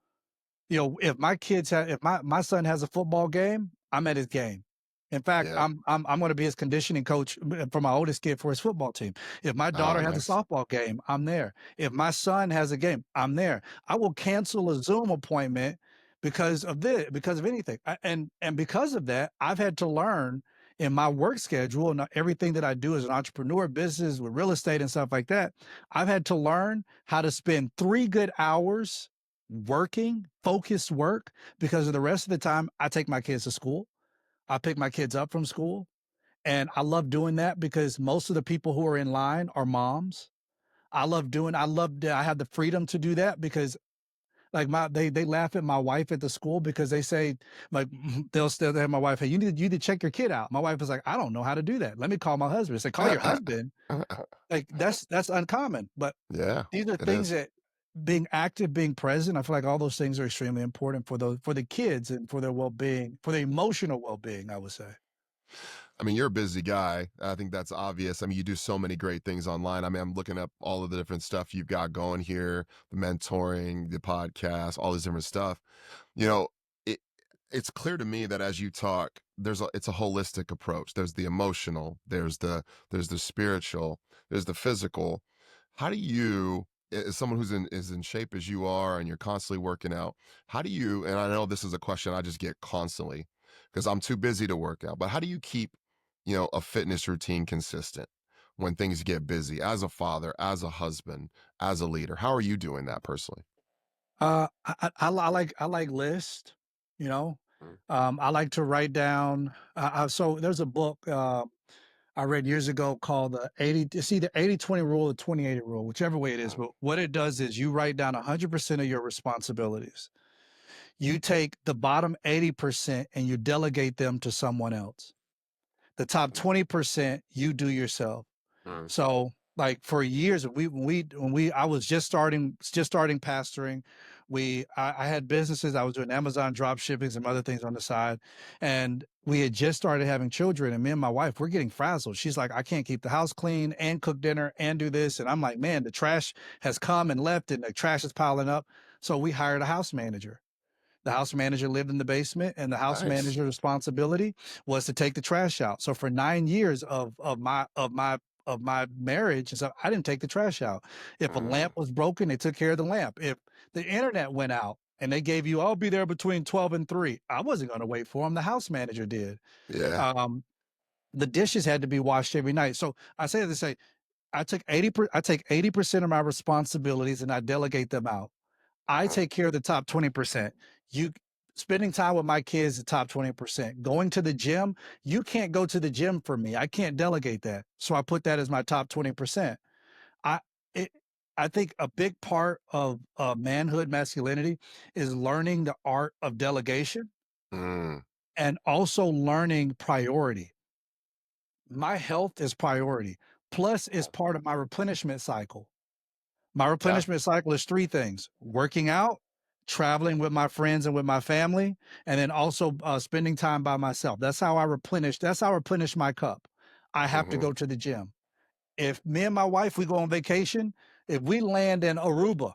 you know, if my son has a football game, I'm at his game. In fact, Yeah. I'm going to be his conditioning coach for my oldest kid for his football team. If my Oh, daughter has a nice. softball game, I'm there. If my son has a game, I'm there. I will cancel a Zoom appointment because of anything. And because of that, I've had to learn in my work schedule and everything that I do as an entrepreneur, business with real estate and stuff like that. I've had to learn how to spend 3 good hours working, focused work, because of the rest of the time I take my kids to school. I pick my kids up from school. And I love doing that because most of the people who are in line are moms. I love that I have the freedom to do that because like they laugh at my wife at the school because they say, like, they'll still have my wife, hey, you need to check your kid out. My wife is like, I don't know how to do that. Let me call my husband. I say, call your husband. Like that's uncommon. But Yeah, these are it things is. that being active, being present, I feel like all those things are extremely important for the kids and for their well-being, for their emotional well-being, I would say. I mean, you're a busy guy. I think that's obvious. I mean, you do so many great things online. I mean, I'm looking up all of the different stuff you've got going here, the mentoring, the podcast, all this different stuff. You know, it it's clear to me that as you talk, it's a holistic approach. There's the emotional, there's the spiritual, there's the physical. How do you, as someone who's in shape as you are and you're constantly working out, how do you, and I know this is a question I just get constantly because I'm too busy to work out, but how do you keep, a fitness routine consistent when things get busy as a father, as a husband, as a leader? How are you doing that personally? I like list, you know. Mm, I like to write down. So there's a book I read years ago called the 80. It's either 80/20 rule or 20/80 rule, whichever way it is. mm, But what it does is you write down 100% of your responsibilities. You take the bottom 80% and you delegate them to someone else. The top 20% you do yourself. mm, So like for years, I was just starting pastoring. I had businesses. I was doing Amazon drop shipping, some other things on the side, and we had just started having children. And me and my wife, we're getting frazzled. She's like, I can't keep the house clean and cook dinner and do this. And I'm like, man, the trash has come and left, and the trash is piling up. So we hired a house manager. The house manager lived in the basement, and the house nice. manager's responsibility was to take the trash out. So for 9 years of my of my marriage and stuff, I didn't take the trash out. If a lamp Mm, was broken, they took care of the lamp. If the internet went out and they gave you, I'll be there between 12 and 3, I wasn't going to wait for them. The house manager did. yeah. Um, the dishes had to be washed every night. So I say to say, I take 80% of my responsibilities and I delegate them out. I Mm, take care of the top 20%. You spending time with my kids, the top 20%. Going to the gym, you can't go to the gym for me. I can't delegate that. So I put that as my top 20%. I it I think a big part of manhood masculinity is learning the art of delegation mm, and also learning priority. My health is priority. Plus, it's mm, part of my replenishment cycle. My yeah. replenishment cycle is 3 things: working out, traveling with my friends and with my family, and then also, spending time by myself. That's how I replenish my cup. I have to Hmm. go to the gym. If me and my wife, we go on vacation, if we land in Aruba,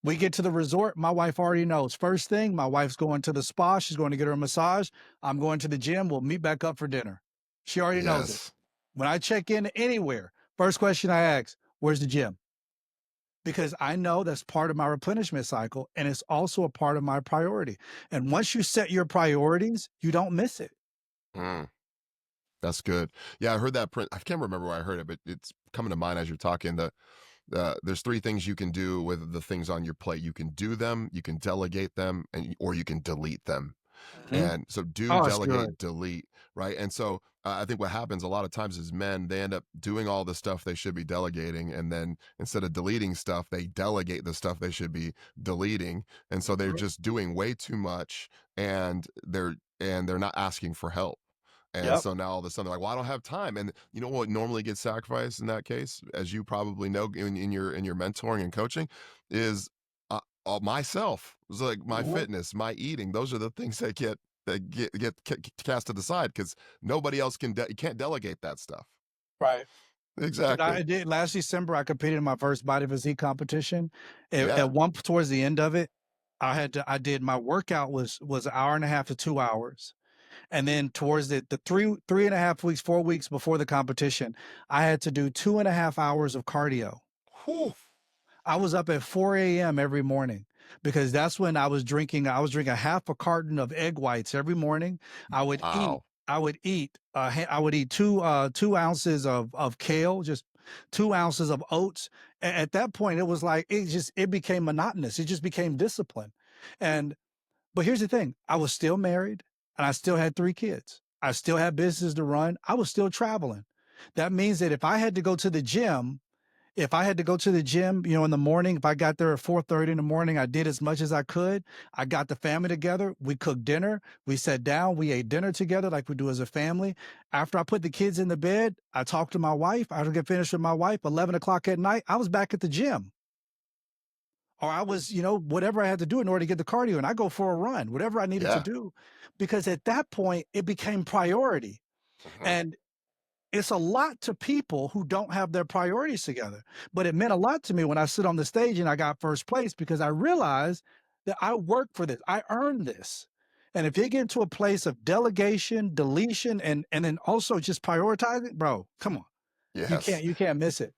we get to the resort, my wife already knows. First thing, my wife's going to the spa, she's going to get her a massage. I'm going to the gym, we'll meet back up for dinner. She already knows it. Yes. When I check in anywhere, first question I ask, "Where's the gym?" Because I know that's part of my replenishment cycle and it's also a part of my priority. And once you set your priorities, you don't miss it. Mm, that's good. Yeah, I heard that print. I can't remember where I heard it, but it's coming to mind as you're talking. There's three things you can do with the things on your plate. You can do them, you can delegate them, or you can delete them. Mhm. And so do, Oh, it's good. delegate, delete, right? And so I think what happens a lot of times is men, they end up doing all the stuff they should be delegating. And then instead of deleting stuff, they delegate the stuff they should be deleting. And so they're Mhm. just doing way too much and they're not asking for help. And Yep. so now all of a sudden they're like, well, I don't have time. And you know what normally gets sacrificed in that case, as you probably know in your mentoring and coaching, is myself. It's like my Mhm. fitness, my eating. Those are the things that get cast to the side because nobody else you can't delegate that stuff. Right. And Exactly. I did last December, I competed in my first body physique competition. Yeah. At one towards the end of it, I did my workout was an hour and a half to 2 hours. And then towards the 3.5 weeks, 4 weeks before the competition, I had to do 2.5 hours of cardio. Whew. I was up at 4 a.m. every morning because that's when I was drinking half a carton of egg whites every morning. I would eat, Wow. I would eat 2 ounces of kale, just 2 ounces of oats. At that point, it was like, it became monotonous. It just became discipline. And, but here's the thing, I was still married and I still had 3 kids. I still had business to run. I was still traveling. That means that if I had to go to the gym, in the morning, if I got there at 4:30 in the morning, I did as much as I could. I got the family together. We cooked dinner. We sat down. We ate dinner together like we do as a family. After I put the kids in the bed, I talked to my wife. I would get finished with my wife. 11 o'clock at night, I was back at the gym. Or I was, whatever I had to do in order to get the cardio. And I go for a run, whatever I needed to Yeah. do. Because at that point, it became priority. Mhm. And it's a lot to people who don't have their priorities together. But it meant a lot to me when I stood on the stage and I got first place because I realized that I worked for this. I earned this. And if you get into a place of delegation, deletion, and then also just prioritizing, bro, come on. You Yes. can't you can't miss it.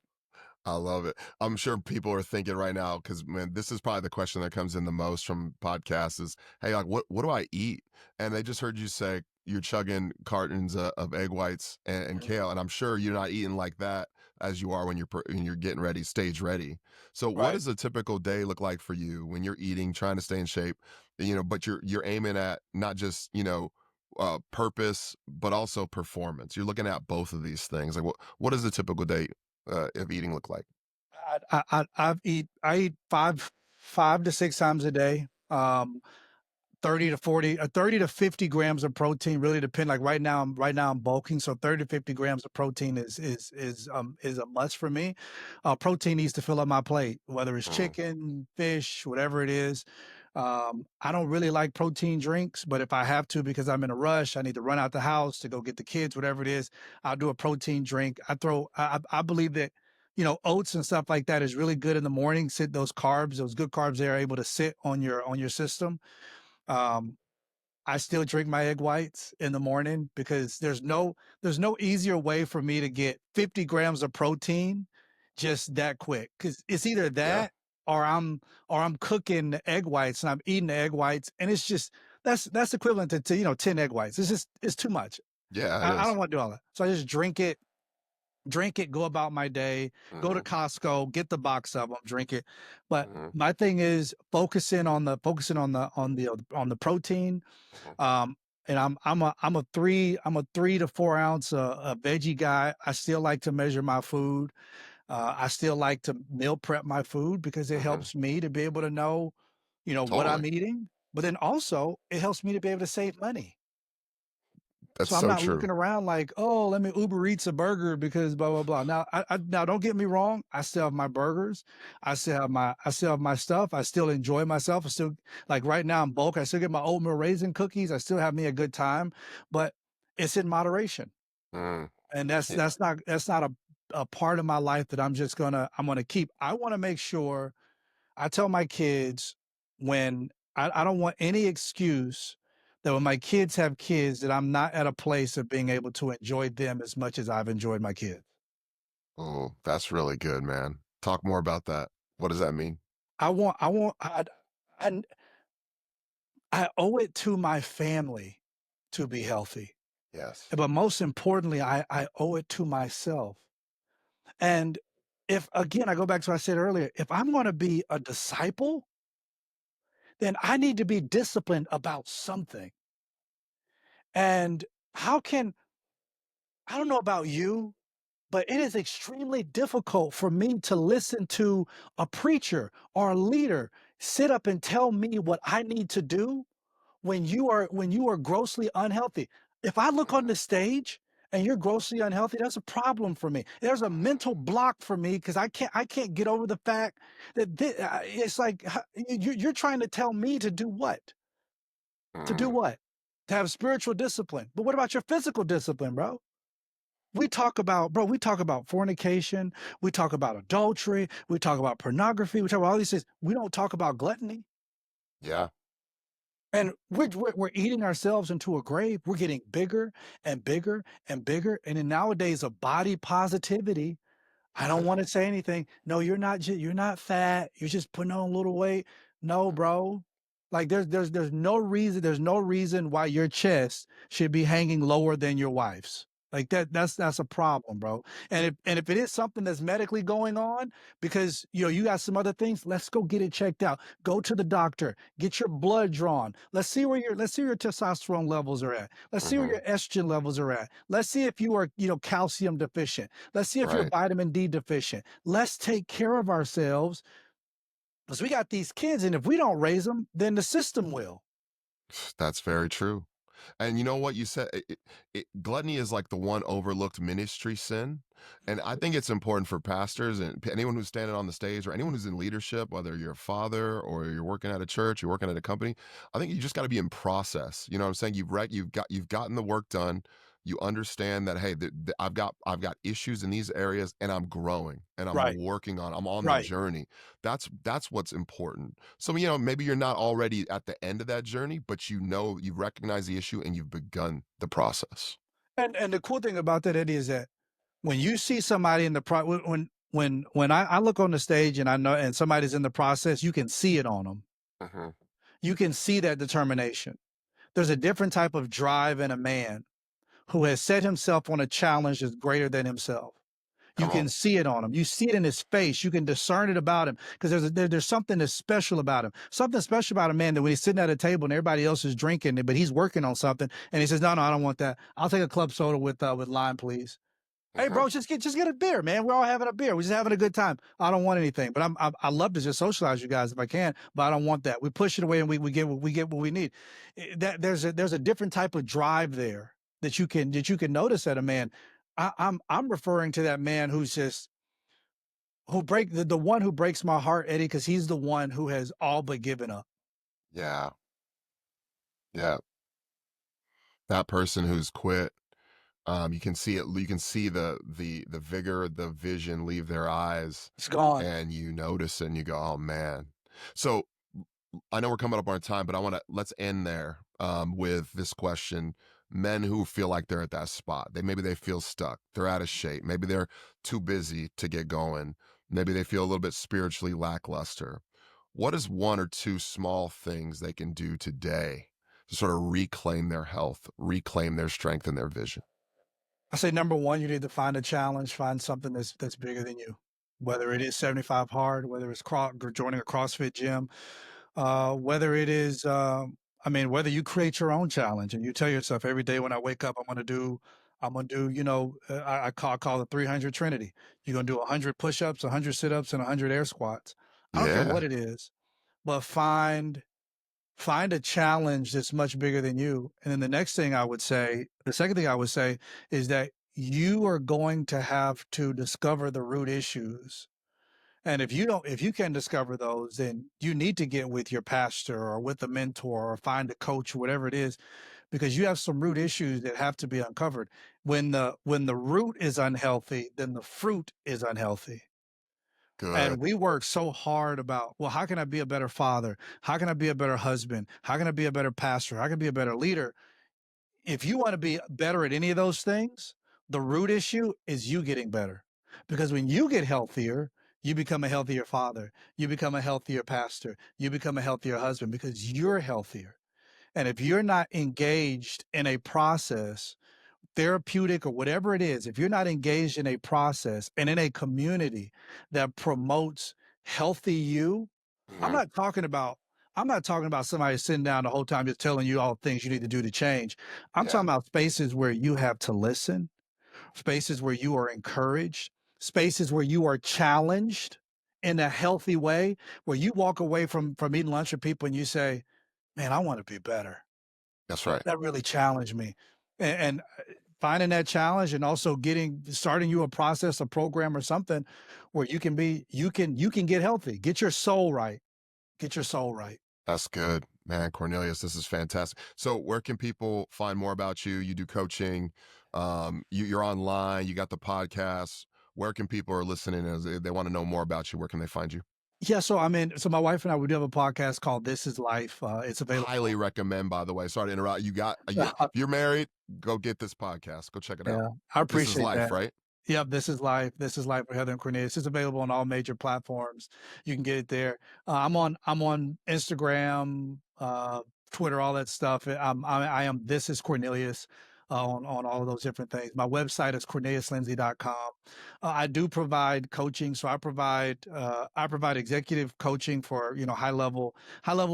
I love it. I'm sure people are thinking right now because man, this is probably the question that comes in the most from podcasts is, "Hey, like, what do I eat?" And they just heard you say you're chugging cartons of egg whites and kale, and I'm sure you're not eating like that as you are when you're getting ready, stage ready. So, what Right. does a typical day look like for you when you're eating, trying to stay in shape? But you're aiming at not just purpose, but also performance. You're looking at both of these things. Like, what does a typical day of eating look like? I eat five to six times a day. 30 to 50 grams of protein really depend. Like right now I'm bulking, so 30 to 50 grams of protein is a must for me. Protein needs to fill up my plate, whether it's Mm, chicken, fish, whatever it is. I don't really like protein drinks, but if I have to because I'm in a rush, I need to run out the house to go get the kids, whatever it is, I'll do a protein drink. I believe that oats and stuff like that is really good in the morning. Sit those good carbs, they are able to sit on your system. Um, I still drink my egg whites in the morning because there's no easier way for me to get 50 grams of protein just that quick. Because it's either Yeah. that or I'm cooking the egg whites and I'm eating the egg whites, and it's just that's equivalent to 10 egg whites. It's too much. Yeah, it I is. don't want to do all that. So I just drink it, go about my day, go to Mhm, Costco, get the box of them, drink it. But mhm, my thing is focusing on the protein. mhm, Um, and I'm a 3 to 4 ounce veggie guy. I still like to measure my food. I still like to meal prep my food because it mhm. helps me to be able to know, what Totally. I'm eating. But then also it helps me to be able to save money. That's So I'm so not true. looking around like, oh, let me Uber Eats a burger because blah blah blah. Now don't get me wrong. I still have my burgers. I still have my stuff. I still enjoy myself. I still like right now I'm bulk. I still get my oatmeal raisin cookies. I still have me a good time, but it's in moderation. Mm, And that's yeah, that's not a part of my life that I'm gonna keep. I want to make sure I tell my kids when I don't want any excuse that when my kids have kids that I'm not at a place of being able to enjoy them as much as I've enjoyed my kids. oh, that's really good, man. Talk more about that. What does that mean? I I owe it to my family to be healthy. Yes. But most importantly, I owe it to myself. And if again, I go back to what I said earlier, if I'm going to be a disciple, then I need to be disciplined about something. And how can I don't know about you, but it is extremely difficult for me to listen to a preacher or a leader sit up and tell me what I need to do when you are grossly unhealthy. If I look on Mhm, the stage and you're grossly unhealthy, that's a problem for me. There's a mhm, mental block for me because I can't get over the fact that it's like you're trying to tell me to do what? To do mhm. what? To have spiritual discipline. But what about your physical discipline, bro? We talk about fornication, we talk about adultery, we talk about pornography, we talk about all these things. We don't talk about gluttony. Yeah. And we're eating ourselves into a grave. We're getting bigger and bigger and bigger. And then nowadays, a body positivity. I don't want to say anything. No, you're not fat. You're just putting on a little weight. No, bro. Like there's no reason why your chest should be hanging lower than your wife's. Like that's a problem, bro. And if it is something that's medically going on because you got some other things, let's go get it checked out. Go to the doctor, get your blood drawn. Let's see where your testosterone levels are at. Let's see where Mhm. your estrogen levels are at. Let's see if you are, calcium deficient. Let's see if you're Right. vitamin D deficient. Let's take care of ourselves because we got these kids, and if we don't raise them, then the system will. That's very true. And you know what you said? Gluttony is like the one overlooked ministry sin. And I think it's important for pastors and anyone who's standing on the stage or anyone who's in leadership, whether you're a father or you're working at a church, you're working at a company. I think you just got to be in process. You know what I'm saying? You've gotten the work done. You understand that, hey, I've got issues in these areas and I'm growing and I'm Right, working I'm on the right. journey. That's what's important. So, maybe you're not already at the end of that journey, but you recognize the issue and you've begun the process. And the cool thing about that, Eddie, is that when you see somebody in the pro when I look on the stage and I know and somebody's in the process, you can see it on them. Mhm. You can see that determination. There's a different type of drive in a man who has set himself on a challenge that's greater than himself. You Come on. can see it on him. You see it in his face. You can discern it about him because there's something that's special about him. Something special about a man that when he's sitting at a table and everybody else is drinking, but he's working on something, and he says, "No, no, I don't want that. I'll take a club soda with lime, please." Hey, Mhm. bro, just get a beer, man. We're all having a beer. We're just having a good time. I don't want anything, but I love to just socialize you guys if I can, but I don't want that. We push it away and we get what we need. That there's a different type of drive there that you can notice at a man. I'm referring to that man who's just who break the one who breaks my heart, Eddie, because he's the one who has all but given up. Yeah. Yeah. That person who's quit, you can see it. You can see the vigor, the vision leave their eyes, It's gone. and you notice and you go, "Oh man." So I know we're coming up on time, but let's end there with this question. Men who feel like they're at that spot, maybe they feel stuck, they're out of shape, maybe they're too busy to get going, maybe they feel a little bit spiritually lackluster. What is one or two small things they can do today to sort of reclaim their health, reclaim their strength and their vision? I say number one, you need to find a challenge, find something that's bigger than you. Whether it is 75 hard, whether it's joining a CrossFit gym, whether it is, whether you create your own challenge and you tell yourself every day when I wake up, I'm gonna do, I call the 300 Trinity. You're gonna do 100 push-ups, 100 sit-ups, and 100 air squats. I don't care Yeah, what it is, but find a challenge that's much bigger than you. And then the second thing I would say is that you are going to have to discover the root issues. And if you can discover those, then you need to get with your pastor or with a mentor or find a coach, whatever it is, because you have some root issues that have to be uncovered. When the root is unhealthy, then the fruit is unhealthy. good. And we work so hard about, well, how can I be a better father? How can I be a better husband? How can I be a better pastor? How can I be a better leader? If you want to be better at any of those things, the root issue is you getting better. Because when you get healthier, you become a healthier father, you become a healthier pastor, you become a healthier husband because you're healthier. And if you're not engaged in a process, therapeutic or whatever it is, if you're not engaged in a process and in a community that promotes healthy you, I'm Mhm. not talking about I'm not talking about somebody sitting down the whole time just telling you all the things you need to do to change. I'm Yeah, talking about spaces where you have to listen, spaces where you are encouraged, spaces where you are challenged in a healthy way, where you walk away from eating lunch with people and you say, "Man, I want to be better." that's right. That really challenged me. And finding that challenge and also starting you a process, a program or something where you can get healthy, get your soul right, get your soul right. That's good. Man, Cornelius, this is fantastic. So where can people find more about you? You do coaching, you're online, you got the podcast. Where can people are listening as they want to know more about you? Where can they find you? Yeah, so my wife and I, we do have a podcast called This Is Life. It's available. Highly recommend, by the way. Sorry to interrupt. If you're married, go get this podcast. Go check it out. Yeah, I This is appreciate life, that. right? Yep, This Is Life. This is Life with Heather and Cornelius. It's available on all major platforms. You can get it there. I'm on Instagram, Twitter, all that stuff. I am This Is Cornelius on all of those different things. My website is corneliuslindsey.com. I do provide coaching, so I provide executive coaching for high level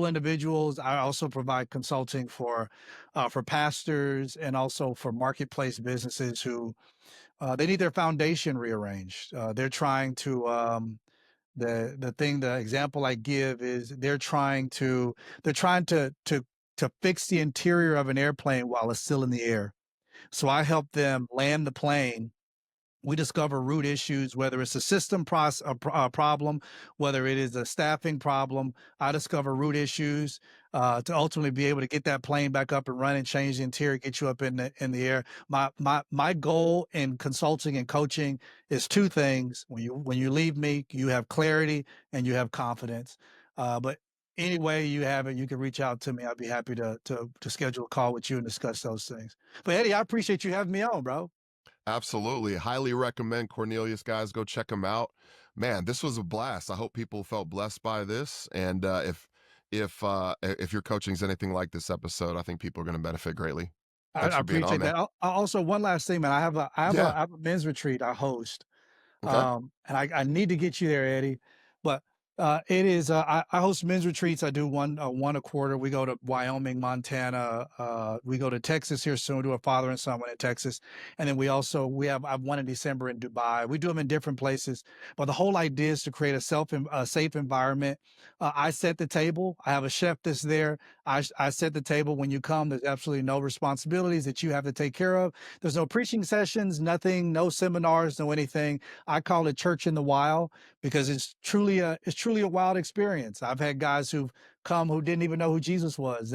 individuals. I also provide consulting for pastors and also for marketplace businesses who they need their foundation rearranged. They're trying to the example I give is they're trying to fix the interior of an airplane while it's still in the air. So I help them land the plane. We discover root issues, whether it's a problem, whether it is a staffing problem. I discover root issues to ultimately be able to get that plane back up and running, change the interior, get you up in the air. My goal in consulting and coaching is two things. When you leave me, you have clarity and you have confidence. But any way you have it, you can reach out to me. I'd be happy to schedule a call with you and discuss those things. But Eddie, I appreciate you having me on, bro. Absolutely. Highly recommend Cornelius, guys. Go check him out. Man, this was a blast. I hope people felt blessed by this. And if your coaching's anything like this episode, I think people are going to benefit greatly. Thanks I for being on, appreciate man. that. Also, one last thing, man. Yeah. I have a men's retreat I host, Okay. and I need to get you there, Eddie. But it is I host men's retreats. I do one a quarter. We go to Wyoming, Montana. We go to Texas here soon. We do a father and son one in Texas, and then I have one in December in Dubai. We do them in different places. But the whole idea is to create a safe environment. I set the table. I have a chef that's there. I set the table when you come. There's absolutely no responsibilities that you have to take care of. There's no preaching sessions, nothing, no seminars, no anything. I call it church in the wild because it's truly a wild experience. I've had guys who've come who didn't even know who Jesus was.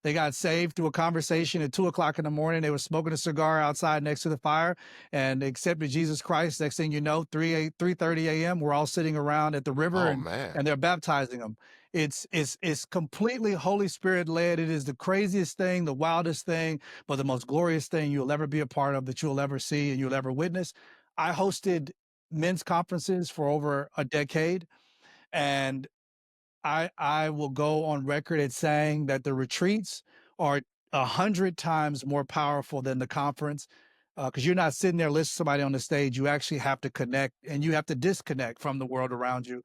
They got saved through a conversation at 2 o'clock in the morning. They were smoking a cigar outside next to the fire and accepted Jesus Christ. Next thing you know, 3:30 a.m. We're all sitting around at the river Oh, and man. they're baptizing them. It's completely Holy Spirit led. It is the craziest thing, the wildest thing, but the most glorious thing you'll ever be a part of, that you'll ever see and you'll ever witness. I hosted men's conferences for over a decade, and I will go on record as saying that the retreats are 100 times more powerful than the conference, because you're not sitting there listening to somebody on the stage. You actually have to connect and you have to disconnect from the world around you.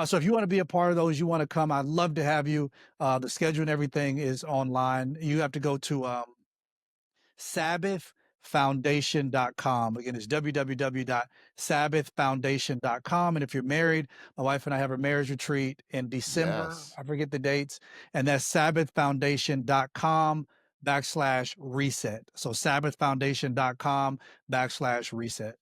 So if you want to be a part of those, you want to come, I'd love to have you. The schedule and everything is online. You have to go to sabbathfoundation.com. Again, it's www.sabbathfoundation.com. And if you're married, my wife and I have a marriage retreat in December. Yes. I forget the dates. And that's sabbathfoundation.com/reset. So sabbathfoundation.com/reset.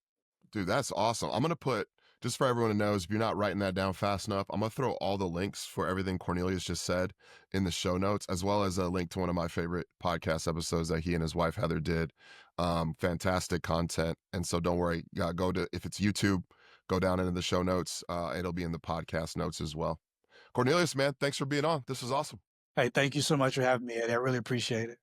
Dude, that's awesome. I'm gonna put, just for everyone to know, if you're not writing that down fast enough, I'm gonna throw all the links for everything Cornelius just said in the show notes, as well as a link to one of my favorite podcast episodes that he and his wife Heather did. Fantastic content, and so don't worry. Go to, if it's YouTube, go down into the show notes. It'll be in the podcast notes as well. Cornelius, man, thanks for being on. This was awesome. Hey, thank you so much for having me, Eddie. I really appreciate it.